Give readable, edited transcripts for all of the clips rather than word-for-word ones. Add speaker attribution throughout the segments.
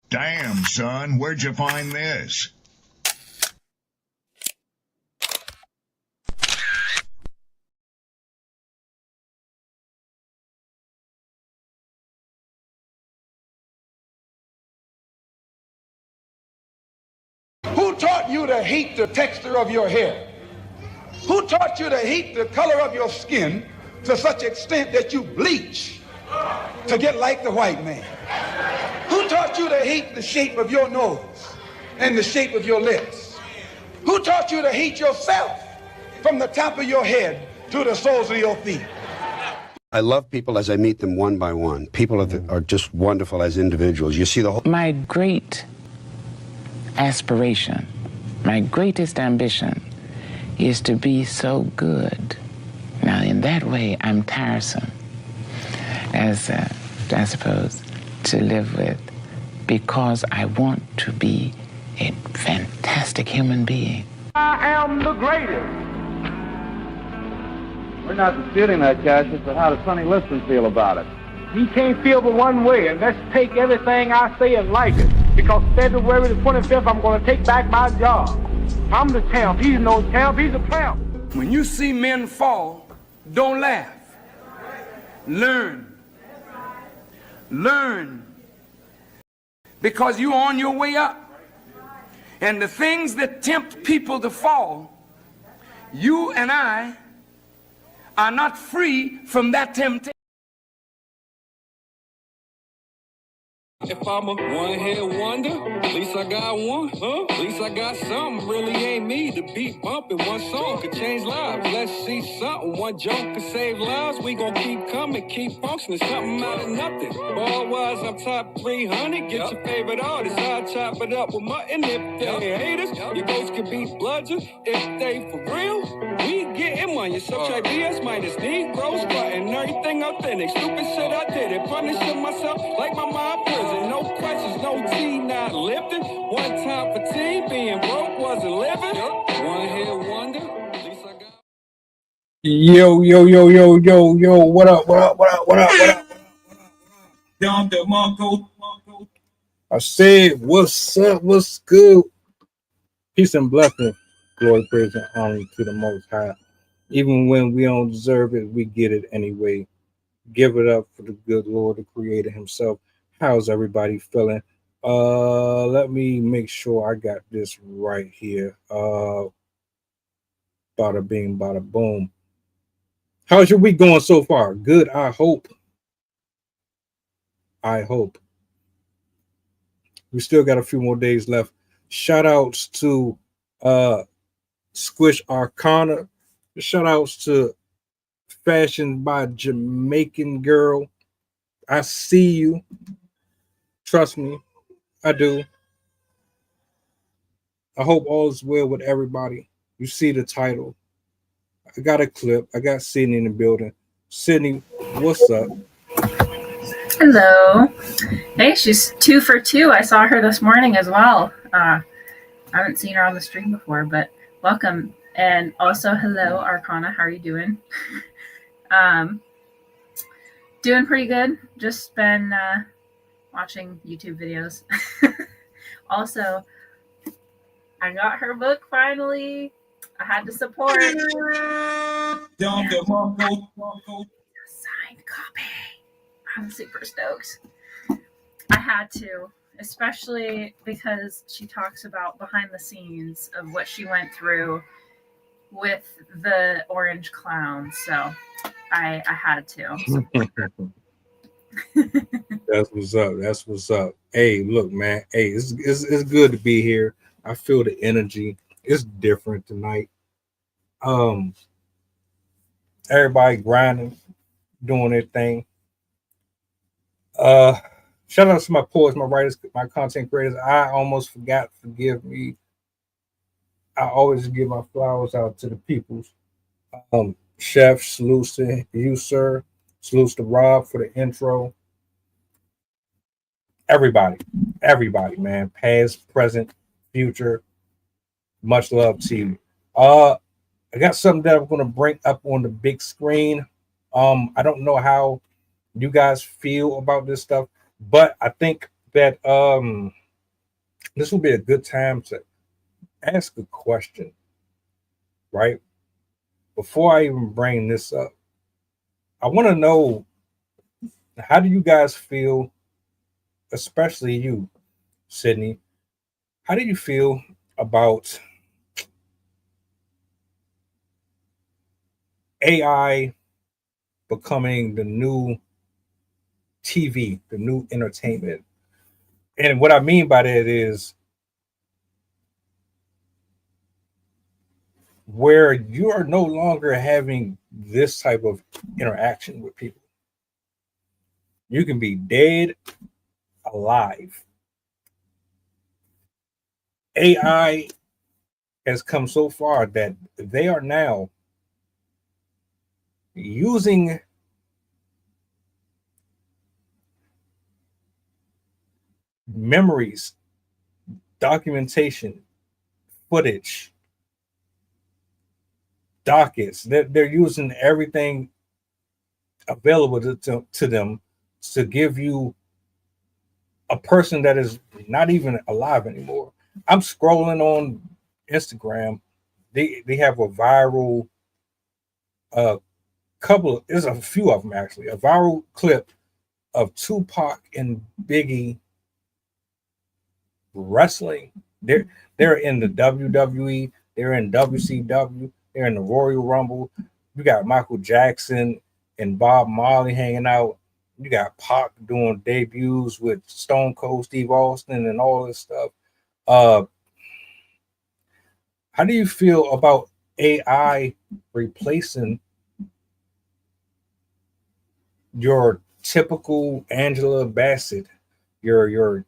Speaker 1: Damn, son, where'd you find this?
Speaker 2: Who taught you to hate the texture of your hair? Who taught you to hate the color of your skin to such extent that you bleach to get like the white man? Who taught you to hate the shape of your nose and the shape of your lips? Who taught you to hate yourself from the top of your head to the soles of your feet?
Speaker 3: I love people as I meet them one by one. People are just wonderful as individuals. You see the whole...
Speaker 4: My great aspiration, my greatest ambition is to be so good. Now, in that way, I'm tiresome, as I suppose, to live with, because I want to be a fantastic human being.
Speaker 2: I am the greatest.
Speaker 5: We're not disputing that, Cassius, but how does Sonny Liston feel about it?
Speaker 6: He can't feel but one way, and let's take everything I say and like it. Because February the 25th, I'm going to take back my job. I'm the champ. He's no champ. He's a tramp.
Speaker 7: When you see men fall, don't laugh. Learn. Learn. Because you're on your way up. And the things that tempt people to fall, you and I are not free from that temptation.
Speaker 8: If I'm a one-hit wonder, at least I got one, huh? At least I got something, really ain't me. The beat bumping, one song could change lives. Let's see something, one joke could save lives. We gon' keep coming, keep functioning, something out of nothing. Ball wise, I'm top 300, get your favorite artist. I chop it up with mutton. If they haters, your ghost could be bludgeon. If they for real, we getting money. So try BS minus Negroes, cutting everything authentic. Stupid shit I did it, punishing myself like my mom prison. No questions, no tea, not lifting. One time for tea, being broke wasn't living. One hit wonder, at least I got.
Speaker 9: Yo, what up? Down there, Marco. I said, what's up? What's good? Peace and blessing, glory, praise, and honor to the Most High. Even when we don't deserve it, we get it anyway. Give it up for the good Lord, the Creator Himself. How's everybody feeling? Let me make sure I got this right here. Bada bing, bada boom. How's your week going so far? Good, I hope. We still got a few more days left. Shout outs to Squish Arcana. Shout outs to Fashioned by Jamaican Girl. I see you. Trust me, I do. I hope all is well with everybody. You see the title. I got a clip. I got Sydney in the building. Sydney, what's up?
Speaker 10: Hello. Hey, she's 2 for 2. I saw her this morning as well. I haven't seen her on the stream before, but welcome. And also, hello, Arcana. How are you doing? Doing pretty good. Just been watching YouTube videos. Also, I got her book finally. I had to support.
Speaker 9: Down there, Marco.
Speaker 10: Signed copy. I'm super stoked. I had to, especially because she talks about behind the scenes of what she went through with the orange clown. So I had to.
Speaker 9: That's what's up. Hey, look, man. Hey, it's good to be here. I feel the energy. It's different tonight. Everybody grinding, doing their thing. Shout out to my poets, my writers, my content creators. I almost forgot. Forgive me. I always give my flowers out to the peoples. Chef, salutes to you, sir. Salutes to Rob for the intro. Everybody, man. Past, present, future. Much love to you. I got something that I'm going to bring up on the big screen. I don't know how you guys feel about this stuff, but I think that this will be a good time to ask a question, right? Before I even bring this up, I want to know, how do you guys feel, especially you, Sydney? How do you feel about AI becoming the new TV, the new entertainment? And what I mean by that is where you are no longer having this type of interaction with people. You can be dead, alive. AI has come so far that they are now using memories, documentation, footage, dockets. They're using everything available to them to give you a person that is not even alive anymore. I'm scrolling on Instagram. They have a viral there's a few of them actually, a viral clip of Tupac and Biggie wrestling. They're in the WWE, they're in WCW, they're in the Royal Rumble. You got Michael Jackson and Bob Marley hanging out. You got Pac doing debuts with Stone Cold Steve Austin and all this stuff. How do you feel about AI replacing your typical Angela Bassett, your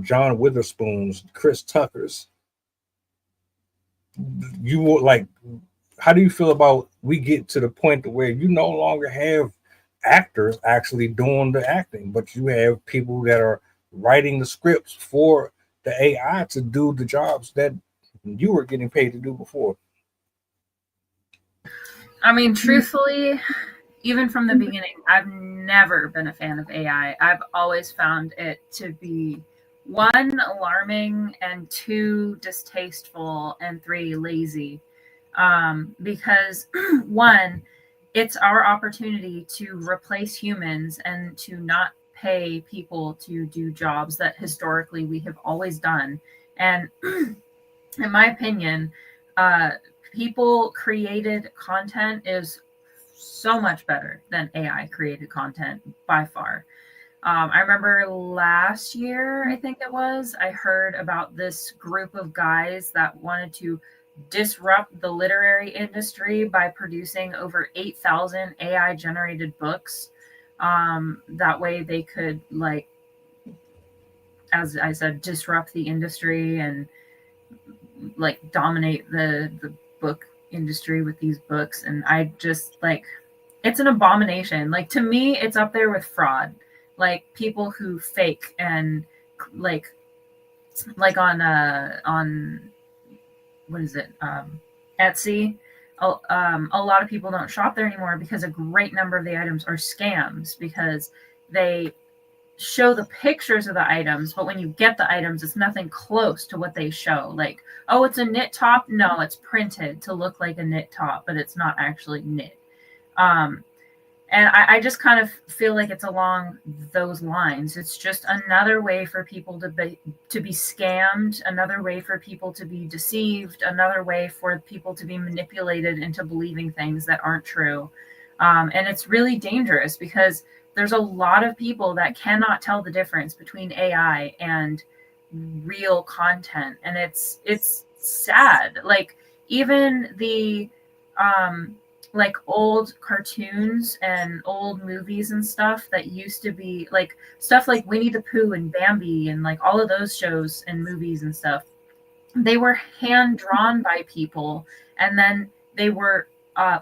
Speaker 9: John Witherspoons, Chris Tuckers? You will like. How do you feel about we get to the point where you no longer have actors actually doing the acting, but you have people that are writing the scripts for the AI to do the jobs that you were getting paid to do before?
Speaker 10: I mean, truthfully, even from the beginning, I've never been a fan of AI. I've always found it to be, one, alarming, and two, distasteful, and three, lazy. Because one, it's our opportunity to replace humans and to not pay people to do jobs that historically we have always done. And in my opinion, people created content is so much better than AI created content by far. I remember last year, I think it was, I heard about this group of guys that wanted to disrupt the literary industry by producing over 8,000 AI generated books. That way they could, like, as I said, disrupt the industry and like dominate the book industry with these books. And I just like, it's an abomination. Like, to me, it's up there with fraud. Like, people who fake and like on what is it, Etsy. A lot of people don't shop there anymore because a great number of the items are scams, because they show the pictures of the items, but when you get the items, it's nothing close to what they show. Like, oh, it's a knit top. No, it's printed to look like a knit top, but it's not actually knit. And I just kind of feel like it's along those lines. It's just another way for people to be scammed, another way for people to be deceived, another way for people to be manipulated into believing things that aren't true. And it's really dangerous because there's a lot of people that cannot tell the difference between AI and real content. And it's sad. Like, even the like old cartoons and old movies and stuff that used to be like stuff like Winnie the Pooh and Bambi and like all of those shows and movies and stuff, they were hand drawn by people, and then they were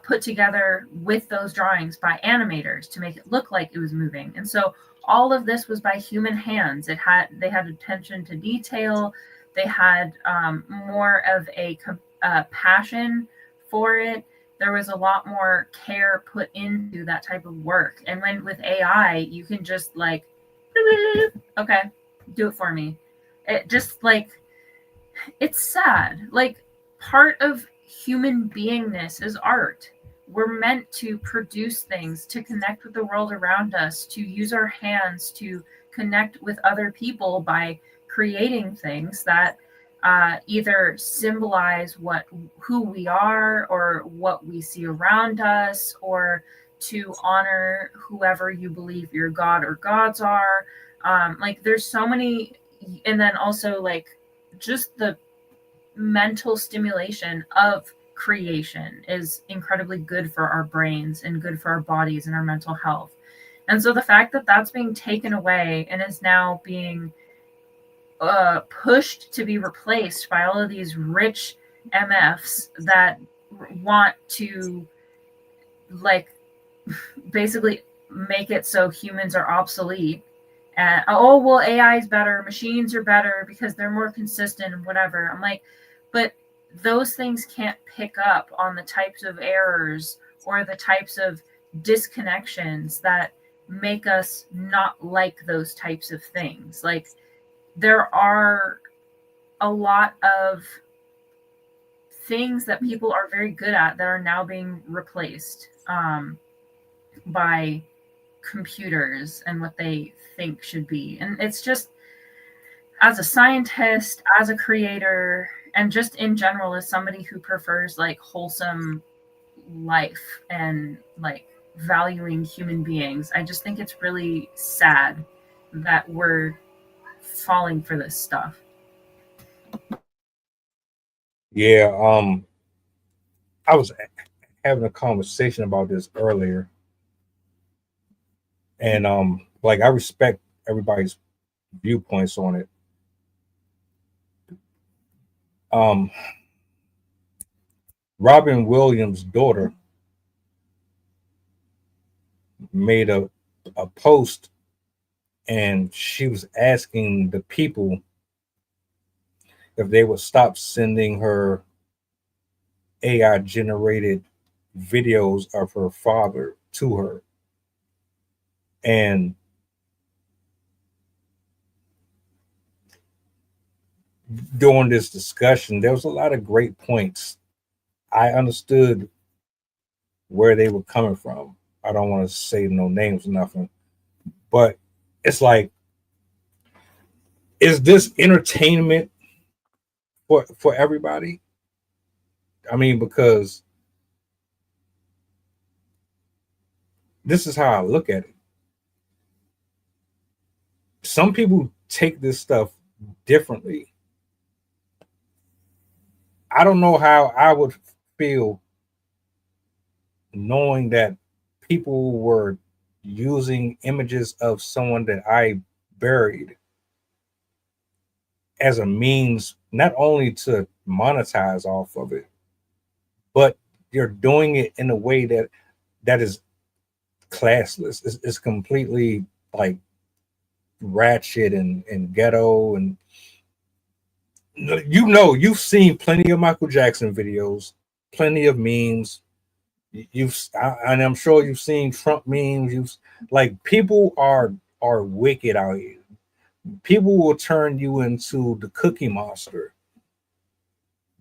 Speaker 10: put together with those drawings by animators to make it look like it was moving. And so all of this was by human hands. They had attention to detail. They had more of a passion for it. There was a lot more care put into that type of work. And when with AI, you can just like, okay, do it for me. It just like, it's sad. Like, part of human beingness is art. We're meant to produce things, to connect with the world around us, to use our hands to connect with other people by creating things that either symbolize who we are or what we see around us, or to honor whoever you believe your god or gods are. Like, there's so many, and then also like just the mental stimulation of creation is incredibly good for our brains and good for our bodies and our mental health. And so the fact that that's being taken away and is now being pushed to be replaced by all of these rich MFs that want to, like, basically make it so humans are obsolete. And, oh, well, AI is better, machines are better because they're more consistent and whatever. I'm like, but those things can't pick up on the types of errors or the types of disconnections that make us not like those types of things. Like, there are a lot of things that people are very good at that are now being replaced by computers and what they think should be. And it's just, as a scientist, as a creator, and just in general as somebody who prefers like wholesome life and like valuing human beings, I just think it's really sad that we're falling for this stuff.
Speaker 9: Yeah, I was having a conversation about this earlier, and like, I respect everybody's viewpoints on it. Robin Williams' daughter made a post, and she was asking the people if they would stop sending her AI generated videos of her father to her. And during this discussion, there was a lot of great points. I understood where they were coming from. I don't want to say no names or nothing, but it's like, is this entertainment for everybody? I mean, because this is how I look at it. Some people take this stuff differently. I don't know how I would feel knowing that people were using images of someone that I buried as a means not only to monetize off of it, but you're doing it in a way that is classless. It's completely like ratchet and ghetto. And you've seen plenty of Michael Jackson videos, plenty of memes. And I'm sure you've seen Trump memes. Like, people are wicked out here. People will turn you into the Cookie Monster.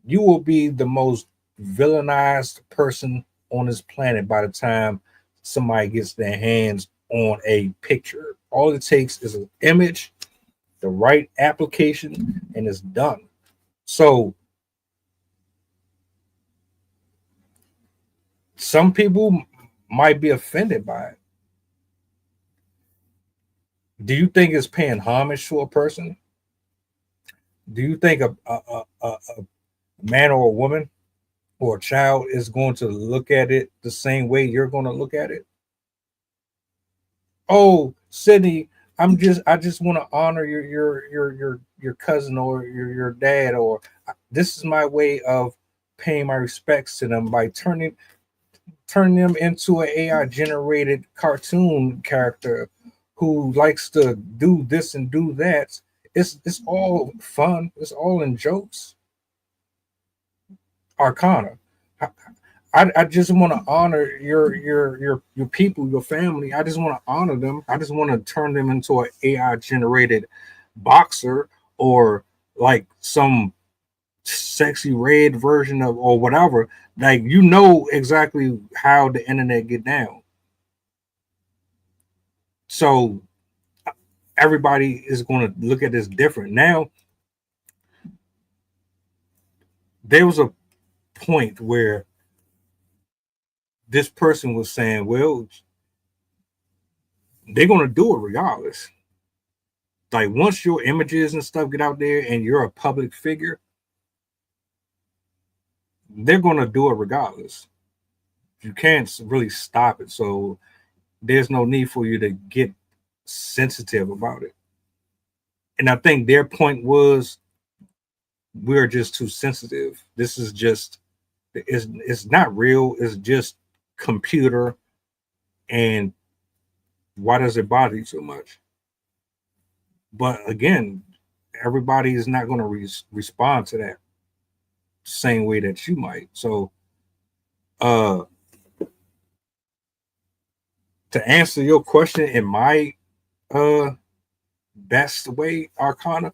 Speaker 9: You will be the most villainized person on this planet by the time somebody gets their hands on a picture. All it takes is an image, the right application, and it's done. So some people might be offended by it. Do you think it's paying homage to a person? Do you think a man or a woman or a child is going to look at it the same way you're going to look at it? Oh, Sydney, I just want to honor your cousin or your dad, or this is my way of paying my respects to them by turning them into an AI generated cartoon character who likes to do this and do that. It's all fun. It's all in jokes. Arcana. I just want to honor your people, your family. I just want to honor them. I just want to turn them into an AI generated boxer or like some sexy red version of or whatever. Like you know exactly how the internet get down. So everybody is going to look at this different. Now, there was a point where this person was saying, well, they're going to do it regardless. Like once your images and stuff get out there and you're a public figure, they're going to do it regardless. You can't really stop it. So there's no need for you to get sensitive about it. And I think their point was, we're just too sensitive. This is just, it's not real. It's just computer. And why does it bother you so much? But again, everybody is not going to respond to that same way that you might. So to answer your question in my best way, Arcana,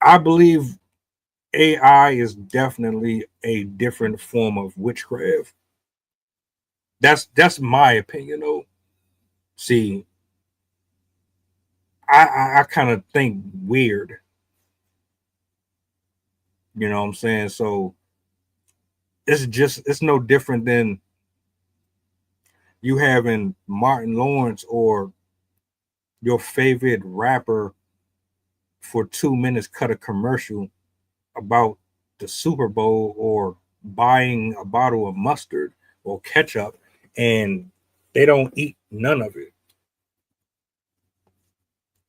Speaker 9: I believe AI is definitely a different form of witchcraft. That's my opinion, though. See, I kind of think weird. You know what I'm saying? So it's no different than you having Martin Lawrence or your favorite rapper for 2 minutes cut a commercial about the Super Bowl or buying a bottle of mustard or ketchup, and they don't eat none of it.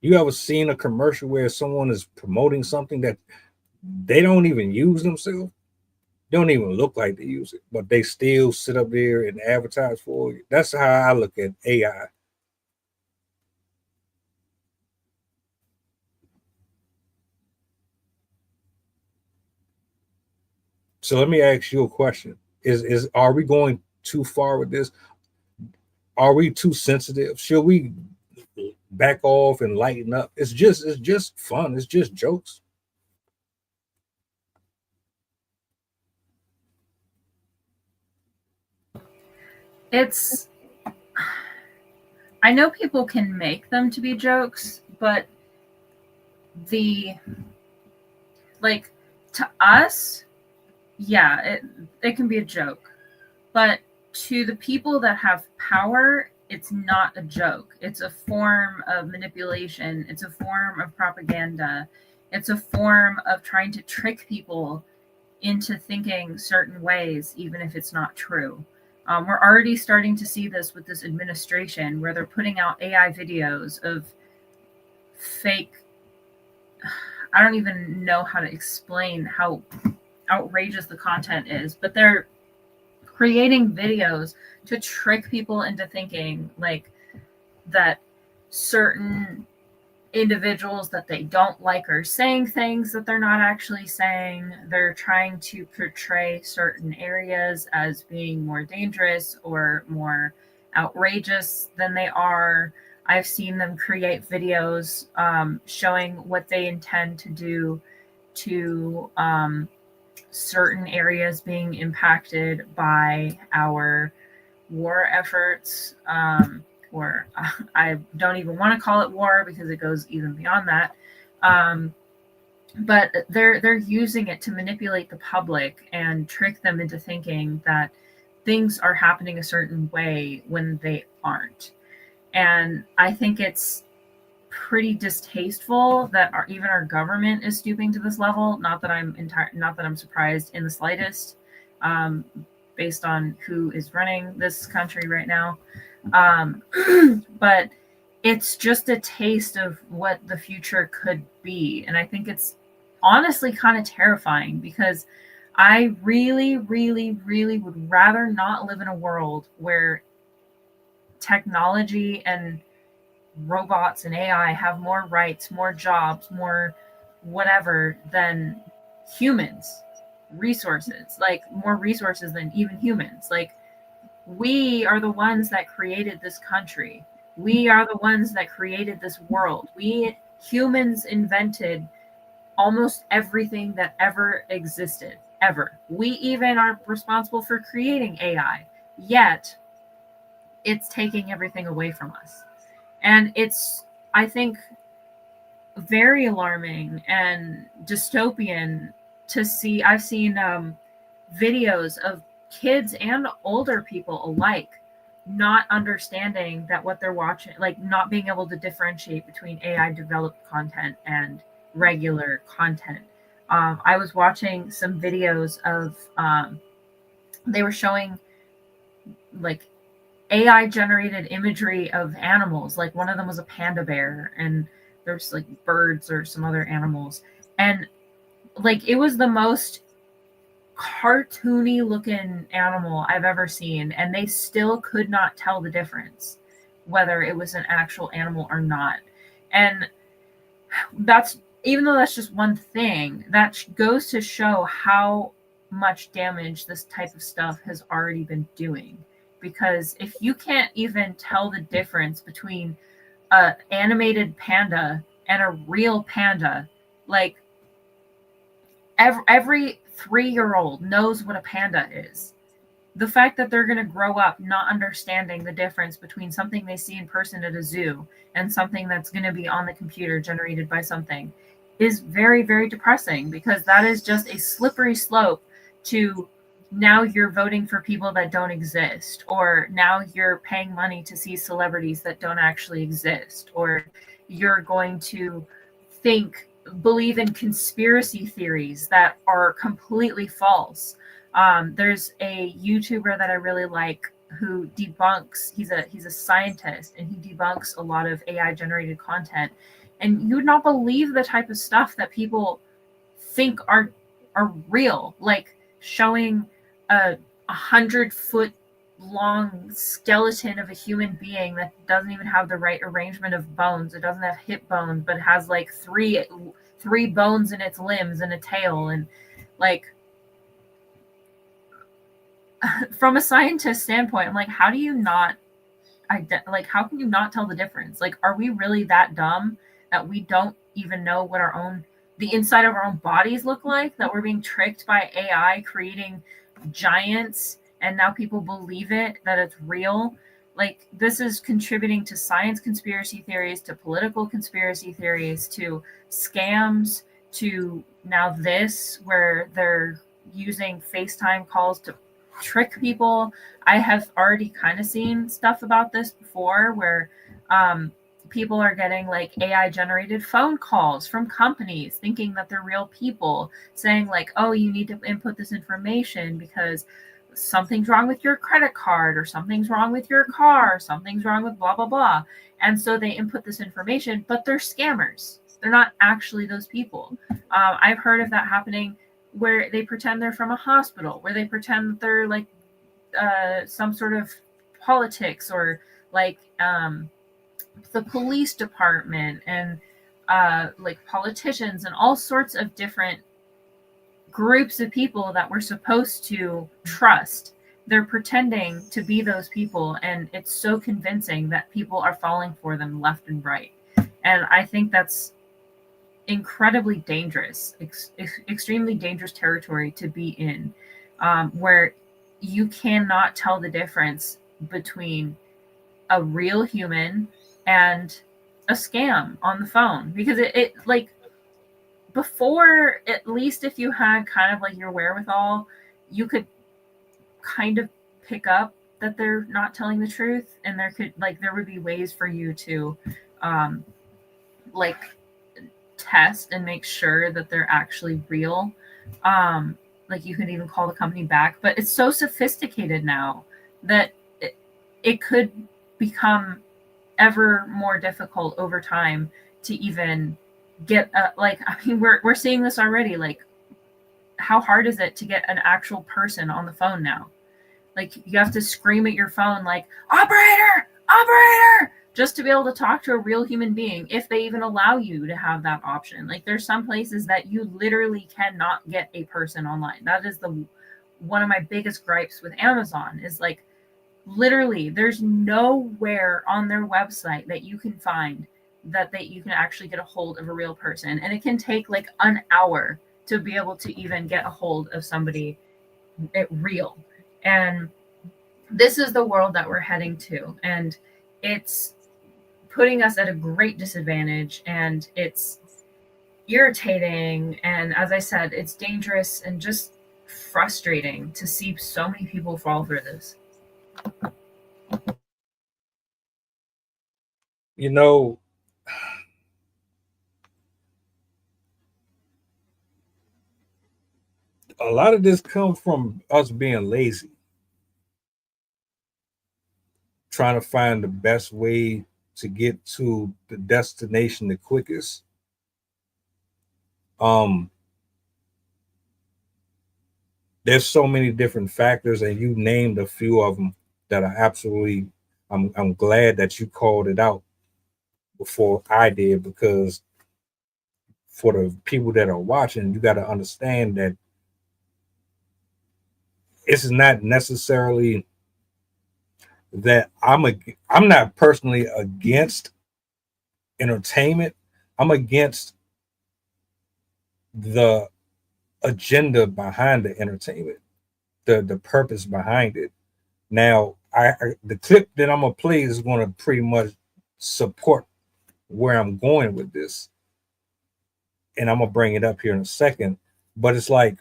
Speaker 9: You ever seen a commercial where someone is promoting something that they don't even use themselves? They don't even look like they use it, but they still sit up there and advertise for it. That's how I look at AI. So let me ask you a question. Are we going too far with this? Are we too sensitive? Should we back off and lighten up? It's just fun. It's just jokes.
Speaker 10: I know people can make them to be jokes, but to us, yeah, it can be a joke. But to the people that have power, it's not a joke. It's a form of manipulation. It's a form of propaganda. It's a form of trying to trick people into thinking certain ways, even if it's not true. We're already starting to see this with this administration where they're putting out AI videos of fake. I don't even know how to explain how outrageous the content is, but they're creating videos to trick people into thinking like that certain individuals that they don't like are saying things that they're not actually saying. They're trying to portray certain areas as being more dangerous or more outrageous than they are. I've seen them create videos showing what they intend to do to certain areas being impacted by our war efforts, or I don't even want to call it war because it goes even beyond that. But they're using it to manipulate the public and trick them into thinking that things are happening a certain way when they aren't. And I think it's pretty distasteful that even our government is stooping to this level. Not that I'm surprised in the slightest, based on who is running this country right now. But it's just a taste of what the future could be. And I think it's honestly kind of terrifying because I really, really, really would rather not live in a world where technology and robots and AI have more rights, more jobs, more whatever than humans. Resources, like more resources than even humans. Like, we are the ones that created this country. We are the ones that created this world. We humans invented almost everything that ever existed, ever. We even are responsible for creating AI, yet it's taking everything away from us. And it's, I think, very alarming and dystopian to see. I've seen videos of kids and older people alike not understanding that what they're watching, like not being able to differentiate between AI developed content and regular content. I was watching some videos of, they were showing like AI generated imagery of animals. Like one of them was a panda bear, and there's like birds or some other animals. And like it was the most cartoony looking animal I've ever seen, and they still could not tell the difference whether it was an actual animal or not. And that's, even though that's just one thing, that goes to show how much damage this type of stuff has already been doing. Because if you can't even tell the difference between an animated panda and a real panda, like every 3-year-old knows what a panda is. The fact that they're going to grow up not understanding the difference between something they see in person at a zoo and something that's going to be on the computer generated by something is very, very depressing, because that is just a slippery slope to now you're voting for people that don't exist, or now you're paying money to see celebrities that don't actually exist, or you're going to believe in conspiracy theories that are completely false. There's a YouTuber that I really like who debunks, he's a scientist, and he debunks a lot of AI generated content. And you would not believe the type of stuff that people think are real, like showing a 100-foot long skeleton of a human being that doesn't even have the right arrangement of bones. It doesn't have hip bones, but has like three bones in its limbs and a tail. And like, from a scientist standpoint, I'm like, how do you not how can you not tell the difference? Like, are we really that dumb that we don't even know what the inside of our own bodies look like, that we're being tricked by AI creating giants, and now people believe it, that it's real? Like, this is contributing to science conspiracy theories, to political conspiracy theories, to scams, to now this, where they're using FaceTime calls to trick people. I have already kind of seen stuff about this before, where people are getting like AI generated phone calls from companies thinking that they're real people, saying like, oh, you need to input this information because something's wrong with your credit card, or something's wrong with your car, or something's wrong with blah blah blah. And so they input this information, but they're scammers. They're not actually those people. I've heard of that happening, where they pretend they're from a hospital, where they pretend that they're like some sort of politics, or like the police department, and like politicians, and all sorts of different groups of people that we're supposed to trust. They're pretending to be those people, and it's so convincing that people are falling for them left and right. And I think that's incredibly dangerous, extremely dangerous territory to be in, where you cannot tell the difference between a real human and a scam on the phone. Because it like, before, at least if you had kind of like your wherewithal, you could kind of pick up that they're not telling the truth, and there would be ways for you to like test and make sure that they're actually real. Like, you could even call the company back, but it's so sophisticated now that it could become ever more difficult over time to even get we're seeing this already. Like, how hard is it to get an actual person on the phone now? Like, you have to scream at your phone like, operator, just to be able to talk to a real human being, if they even allow you to have that option. Like, there's some places that you literally cannot get a person online. That is one of my biggest gripes with Amazon, is like, literally there's nowhere on their website that you can find that you can actually get a hold of a real person. And it can take like an hour to be able to even get a hold of somebody real. And this is the world that we're heading to. And it's putting us at a great disadvantage, and it's irritating. And as I said, it's dangerous and just frustrating to see so many people fall through this.
Speaker 9: You know, a lot of this comes from us being lazy, trying to find the best way to get to the destination the quickest. There's so many different factors, and you named a few of them that are absolutely, I'm glad that you called it out before I did, because for the people that are watching, you got to understand that it's not necessarily that I'm not personally against entertainment. I'm against the agenda behind the entertainment, the purpose behind it. Now, the clip that I'm gonna play is gonna pretty much support where I'm going with this, and I'm gonna bring it up here in a second. But it's like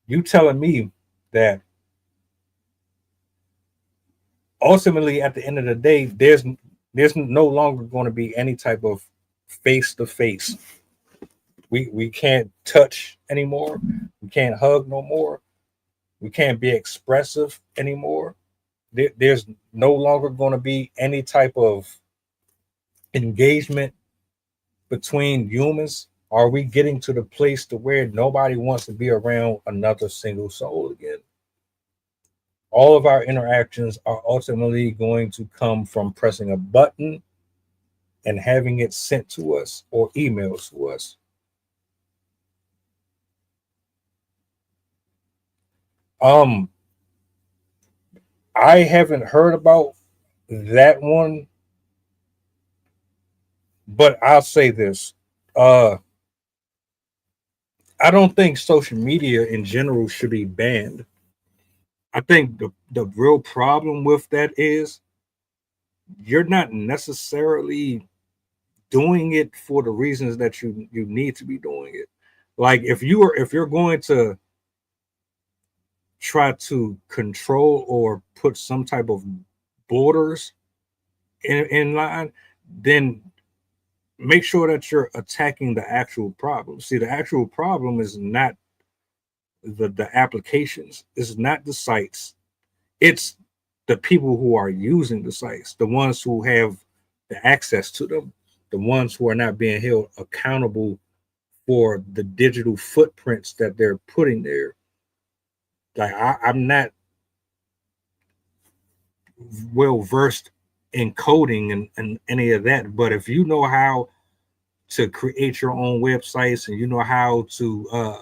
Speaker 9: you telling me that ultimately, at the end of the day, there's no longer going to be any type of face to face. We can't touch anymore. We can't hug no more. We can't be expressive anymore. There's no longer going to be any type of engagement between humans. Are we getting to the place to where nobody wants to be around another single soul again? All of our interactions are ultimately going to come from pressing a button and having it sent to us or emailed to us. I haven't heard about that one, but I'll say this. I don't think social media in general should be banned. I think the real problem with that is you're not necessarily doing it for the reasons that you need to be doing it. Like if you're going to try to control or put some type of borders in line, then make sure that you're attacking the actual problem. See, the actual problem is not the applications, it's not the sites, it's the people who are using the sites, the ones who have the access to them, the ones who are not being held accountable for the digital footprints that they're putting there. Like I'm not well versed in coding and any of that, but if you know how to create your own websites and you know how to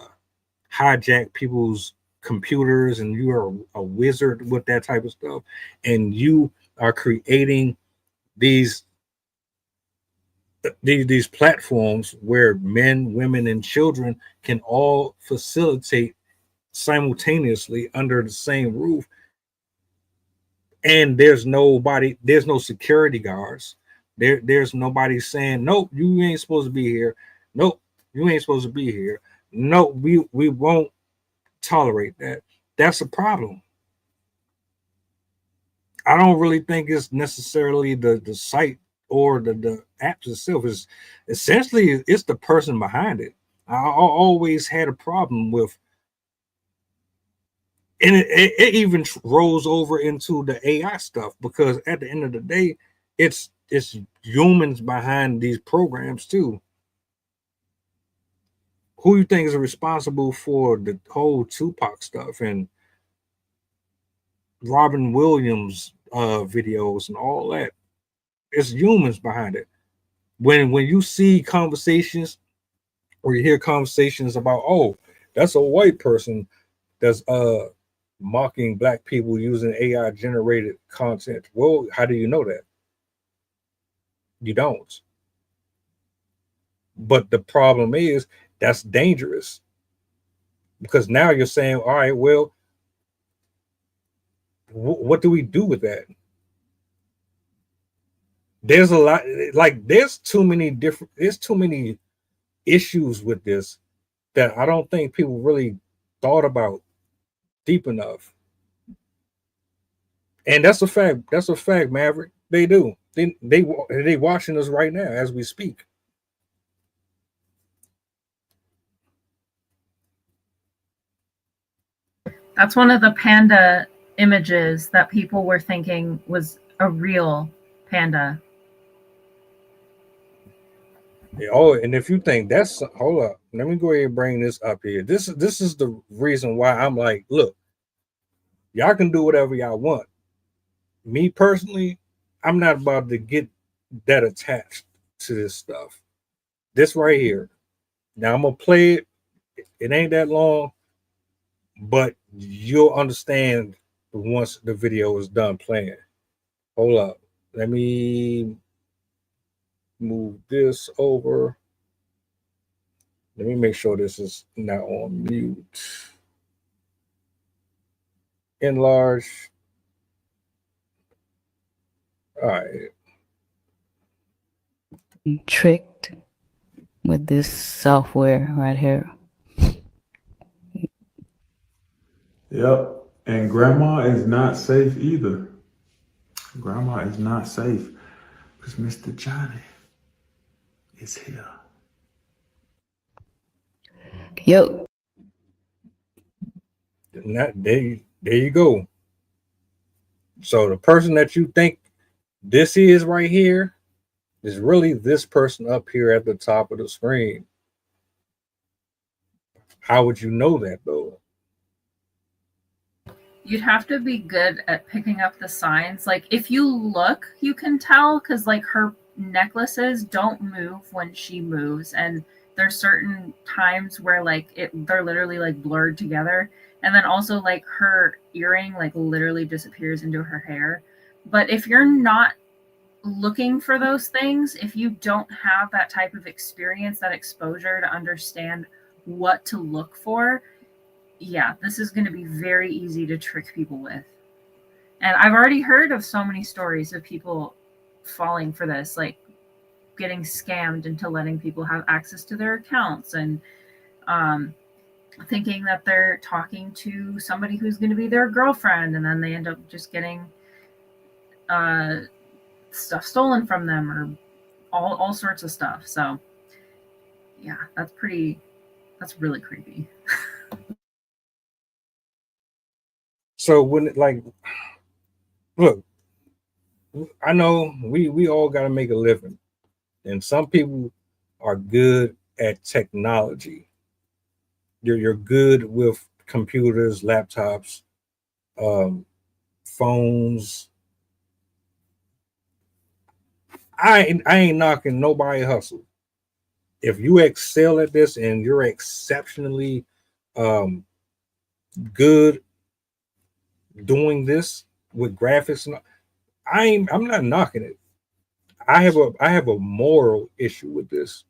Speaker 9: hijack people's computers and you are a wizard with that type of stuff, and you are creating these platforms where men, women, and children can all facilitate simultaneously under the same roof, and there's no security guards, there's nobody saying nope, you ain't supposed to be here, nope, you ain't supposed to be here, no, we won't tolerate that. That's a problem. I don't really think it's necessarily the site or the apps itself. Is essentially it's the person behind it. I always had a problem with, and it even rolls over into the AI stuff, because at the end of the day, it's humans behind these programs too. Who you think is responsible for the whole Tupac stuff and Robin Williams videos and all that? It's humans behind it. When you see conversations or you hear conversations about, oh, that's a white person that's mocking black people using AI generated content. Well, how do you know that? You don't. But the problem is that's dangerous, because now you're saying, all right, well, what do we do with that? There's a lot, like there's too many issues with this that I don't think people really thought about deep enough. And that's a fact. That's a fact, Maverick. They do. They watching us right now as we speak.
Speaker 10: That's one of the panda images that people were thinking was a real panda.
Speaker 9: Oh, and if you think that's, hold up, let me go ahead and bring this up here. This is the reason why I'm like, look, y'all can do whatever y'all want. Me personally, I'm not about to get that attached to this stuff. This right here. Now I'm gonna play it. It ain't that long, but you'll understand once the video is done playing. Hold up. Let me move this over. Let me make sure this is not on mute. Enlarge. All right.
Speaker 11: Tricked with this software right here.
Speaker 12: Yep. And grandma is not safe either. Grandma is not safe because Mr. Johnny is here.
Speaker 11: Yo.
Speaker 9: There you go. So the person that you think this is right here is really this person up here at the top of the screen. How would you know that though?
Speaker 10: You'd have to be good at picking up the signs. Like if you look, you can tell, because like her necklaces don't move when she moves, and there's certain times where like they're literally like blurred together, and then also like her earring like literally disappears into her hair. But if you're not looking for those things, if you don't have that type of experience, that exposure to understand what to look for, yeah, this is going to be very easy to trick people with. And I've already heard of so many stories of people falling for this, like getting scammed into letting people have access to their accounts, and thinking that they're talking to somebody who's going to be their girlfriend, and then they end up just getting stuff stolen from them, or all sorts of stuff. So yeah, that's really creepy.
Speaker 9: So when like, look, I know we all got to make a living, and some people are good at technology. You're good with computers, laptops, phones. I ain't knocking nobody hustle. If you excel at this and you're exceptionally good doing this with graphics, I'm not knocking it. I have a moral issue with this,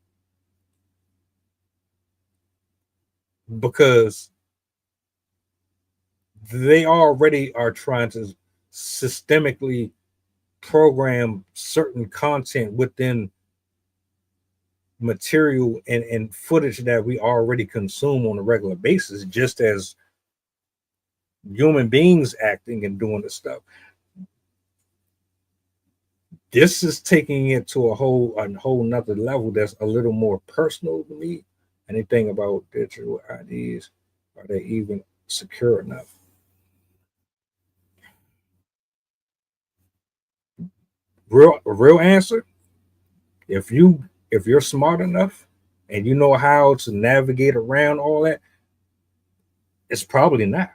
Speaker 9: because they already are trying to systemically program certain content within material and footage that we already consume on a regular basis, just as human beings acting and doing this stuff. This is taking it to a whole nother level that's a little more personal to me. Anything about digital IDs, are they even secure enough? Real answer, if you're smart enough and you know how to navigate around all that, it's probably not.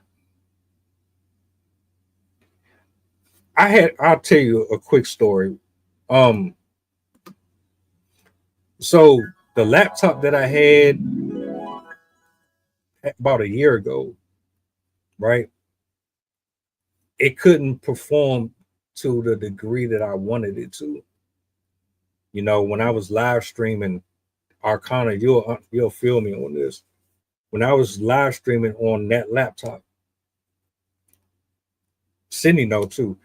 Speaker 9: I'll tell you a quick story. So the laptop that I had about a year ago, right? It couldn't perform to the degree that I wanted it to. You know, when I was live streaming, Arcana, you'll feel me on this. When I was live streaming on that laptop, Sydney know too,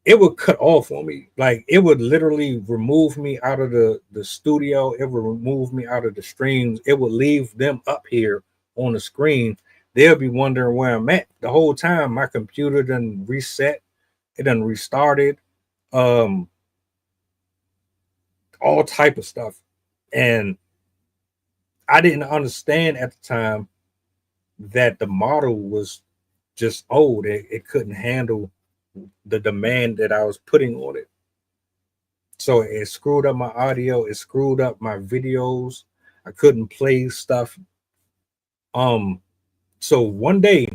Speaker 9: it would cut off on me. Like it would literally remove me out of the studio. It would remove me out of the streams. It would leave them up here on the screen. They'll be wondering where I'm at. The whole time my computer done reset. It done restarted. All type of stuff. And I didn't understand at the time that the model was just old. It couldn't handle the demand that I was putting on it. So it screwed up my audio. It screwed up my videos. I couldn't play stuff. So one day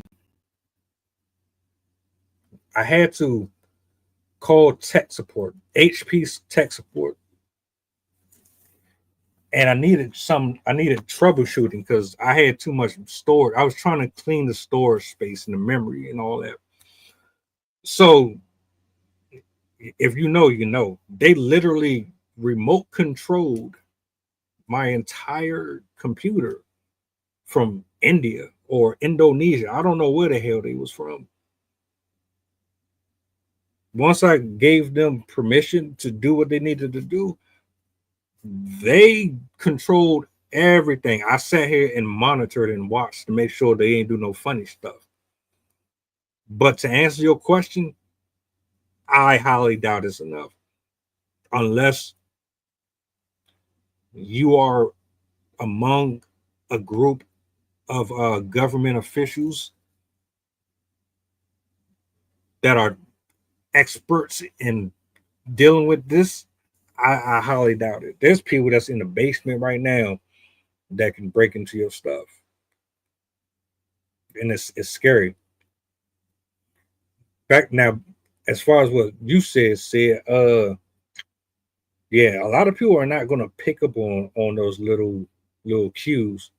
Speaker 9: I had to call tech support, HP's tech support. And I needed troubleshooting because I had too much storage. I was trying to clean the storage space and the memory and all that. So if you know, you know, they literally remote controlled my entire computer from India or Indonesia. I don't know where the hell they was from. Once I gave them permission to do what they needed to do, they controlled everything. I sat here and monitored and watched to make sure they ain't do no funny stuff. But to answer your question, I highly doubt it's enough. Unless you are among a group of government officials that are experts in dealing with this, I highly doubt it. There's people that's in the basement right now that can break into your stuff. And it's scary. Back now, as far as what you said, yeah, a lot of people are not gonna pick up on those little cues.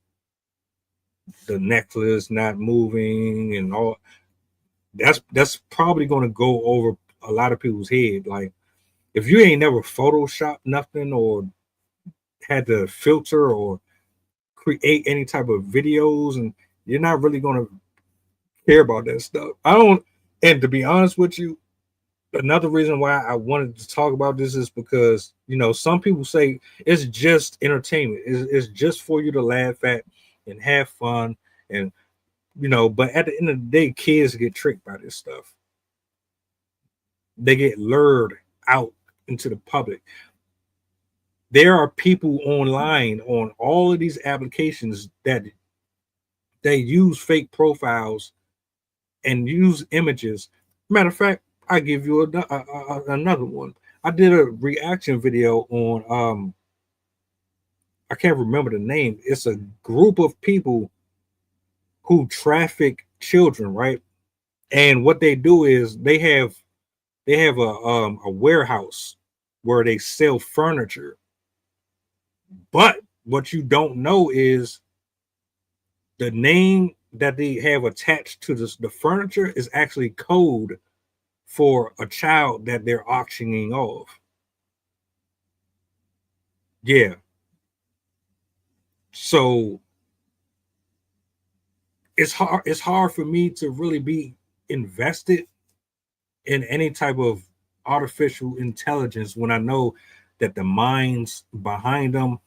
Speaker 9: The necklace not moving and all. That's probably gonna go over a lot of people's head. Like if you ain't never photoshopped nothing or had to filter or create any type of videos, and you're not really gonna care about that stuff. And to be honest with you, another reason why I wanted to talk about this is because, you know, some people say it's just entertainment. It's just for you to laugh at and have fun. And, you know, but at the end of the day, kids get tricked by this stuff. They get lured out into the public. There are people online on all of these applications that they use fake profiles and use images. Matter of fact, I give you another one. I did a reaction video on I can't remember the name. It's a group of people who traffic children, right? And what they do is they have a warehouse where they sell furniture. But what you don't know is the name that they have attached to the furniture is actually code for a child that they're auctioning off. Yeah. So it's hard for me to really be invested in any type of artificial intelligence when I know that the minds behind them,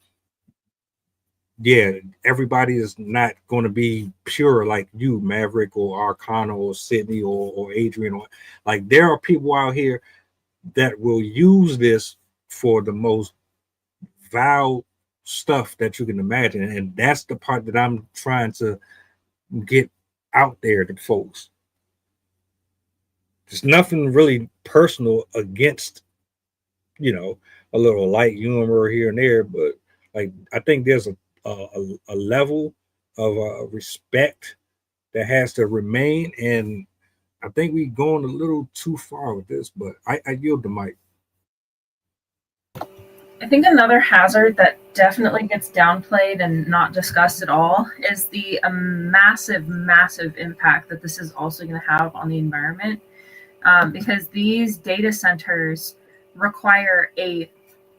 Speaker 9: yeah, everybody is not going to be pure like you, Maverick, or Arcana, or Sydney, or Adrian. Or like there are people out here that will use this for the most vile stuff that you can imagine, and that's the part that I'm trying to get out there to folks. There's nothing really personal against, you know, a little light humor here and there, but like I think there's a level of respect that has to remain, and I think we've gone a little too far with this, but I yield the mic.
Speaker 10: I think another hazard that definitely gets downplayed and not discussed at all is the massive impact that this is also going to have on the environment, because these data centers require a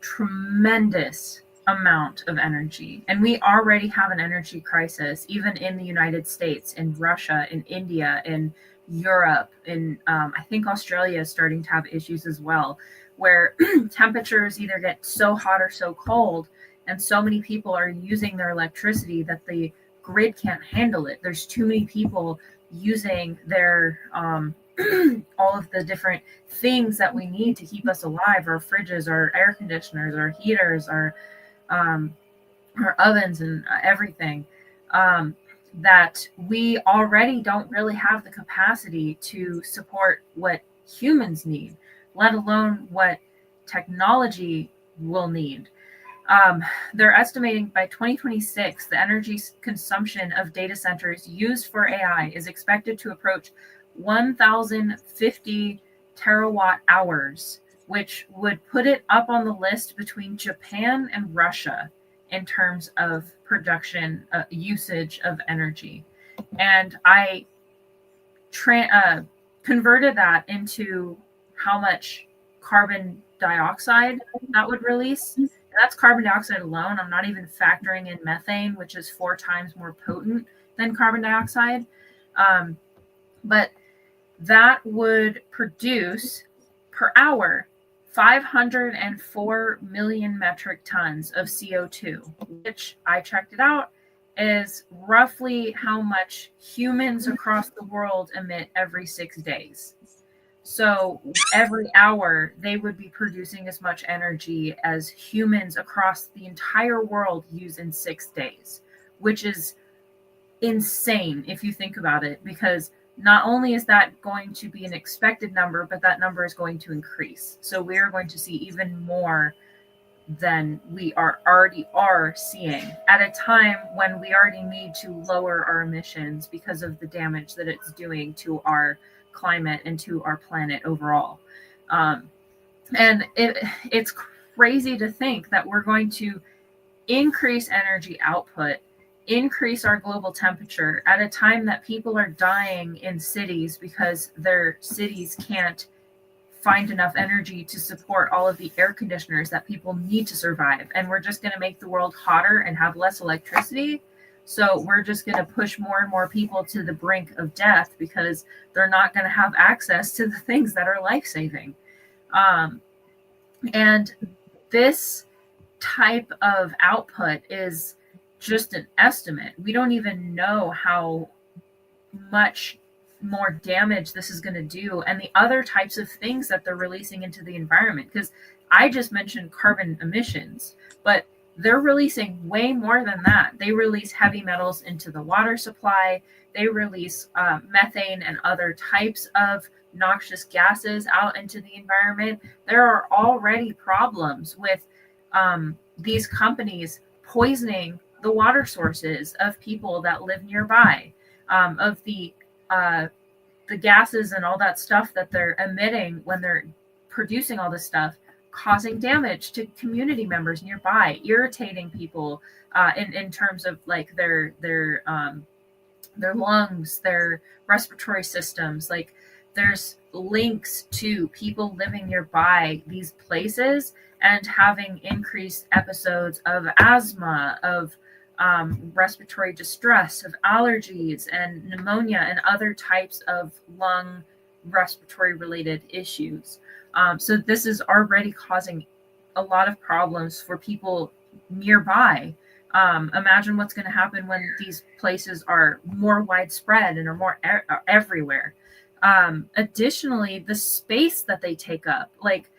Speaker 10: tremendous amount of energy. And we already have an energy crisis, even in the United States, in Russia, in India, in Europe, in I think Australia is starting to have issues as well, where temperatures either get so hot or so cold, and so many people are using their electricity that the grid can't handle it. There's too many people using their all of the different things that we need to keep us alive, our fridges, our air conditioners, our heaters, our ovens, and everything, that we already don't really have the capacity to support what humans need, let alone what technology will need. They're estimating by 2026, the energy consumption of data centers used for AI is expected to approach 1,050 terawatt hours, which would put it up on the list between Japan and Russia in terms of production usage of energy. And I converted that into how much carbon dioxide that would release. And that's carbon dioxide alone. I'm not even factoring in methane, which is 4 times more potent than carbon dioxide. But that would produce per hour 504 million metric tons of CO2, which I checked it out is roughly how much humans across the world emit every 6 days. So every hour they would be producing as much energy as humans across the entire world use in 6 days, which is insane if you think about it, because not only is that going to be an expected number, but that number is going to increase. So we are going to see even more than we already are seeing at a time when we already need to lower our emissions because of the damage that it's doing to our climate and to our planet overall. And it's crazy to think that we're going to increase energy output, increase our global temperature at a time that people are dying in cities because their cities can't find enough energy to support all of the air conditioners that people need to survive. And we're just going to make the world hotter and have less electricity. So we're just going to push more and more people to the brink of death because they're not going to have access to the things that are life-saving. And this type of output is just an estimate. We don't even know how much more damage this is going to do and the other types of things that they're releasing into the environment. Because I just mentioned carbon emissions, but they're releasing way more than that. They release heavy metals into the water supply. They release methane and other types of noxious gases out into the environment. There are already problems with these companies poisoning the water sources of people that live nearby, of the gases and all that stuff that they're emitting when they're producing all this stuff, causing damage to community members nearby, irritating people in terms of like their lungs, their respiratory systems. Like there's links to people living nearby these places and having increased episodes of asthma, of respiratory distress, of allergies and pneumonia and other types of lung respiratory related issues. So this is already causing a lot of problems for people nearby. Imagine what's going to happen when these places are more widespread and are more everywhere. Additionally, the space that they take up, like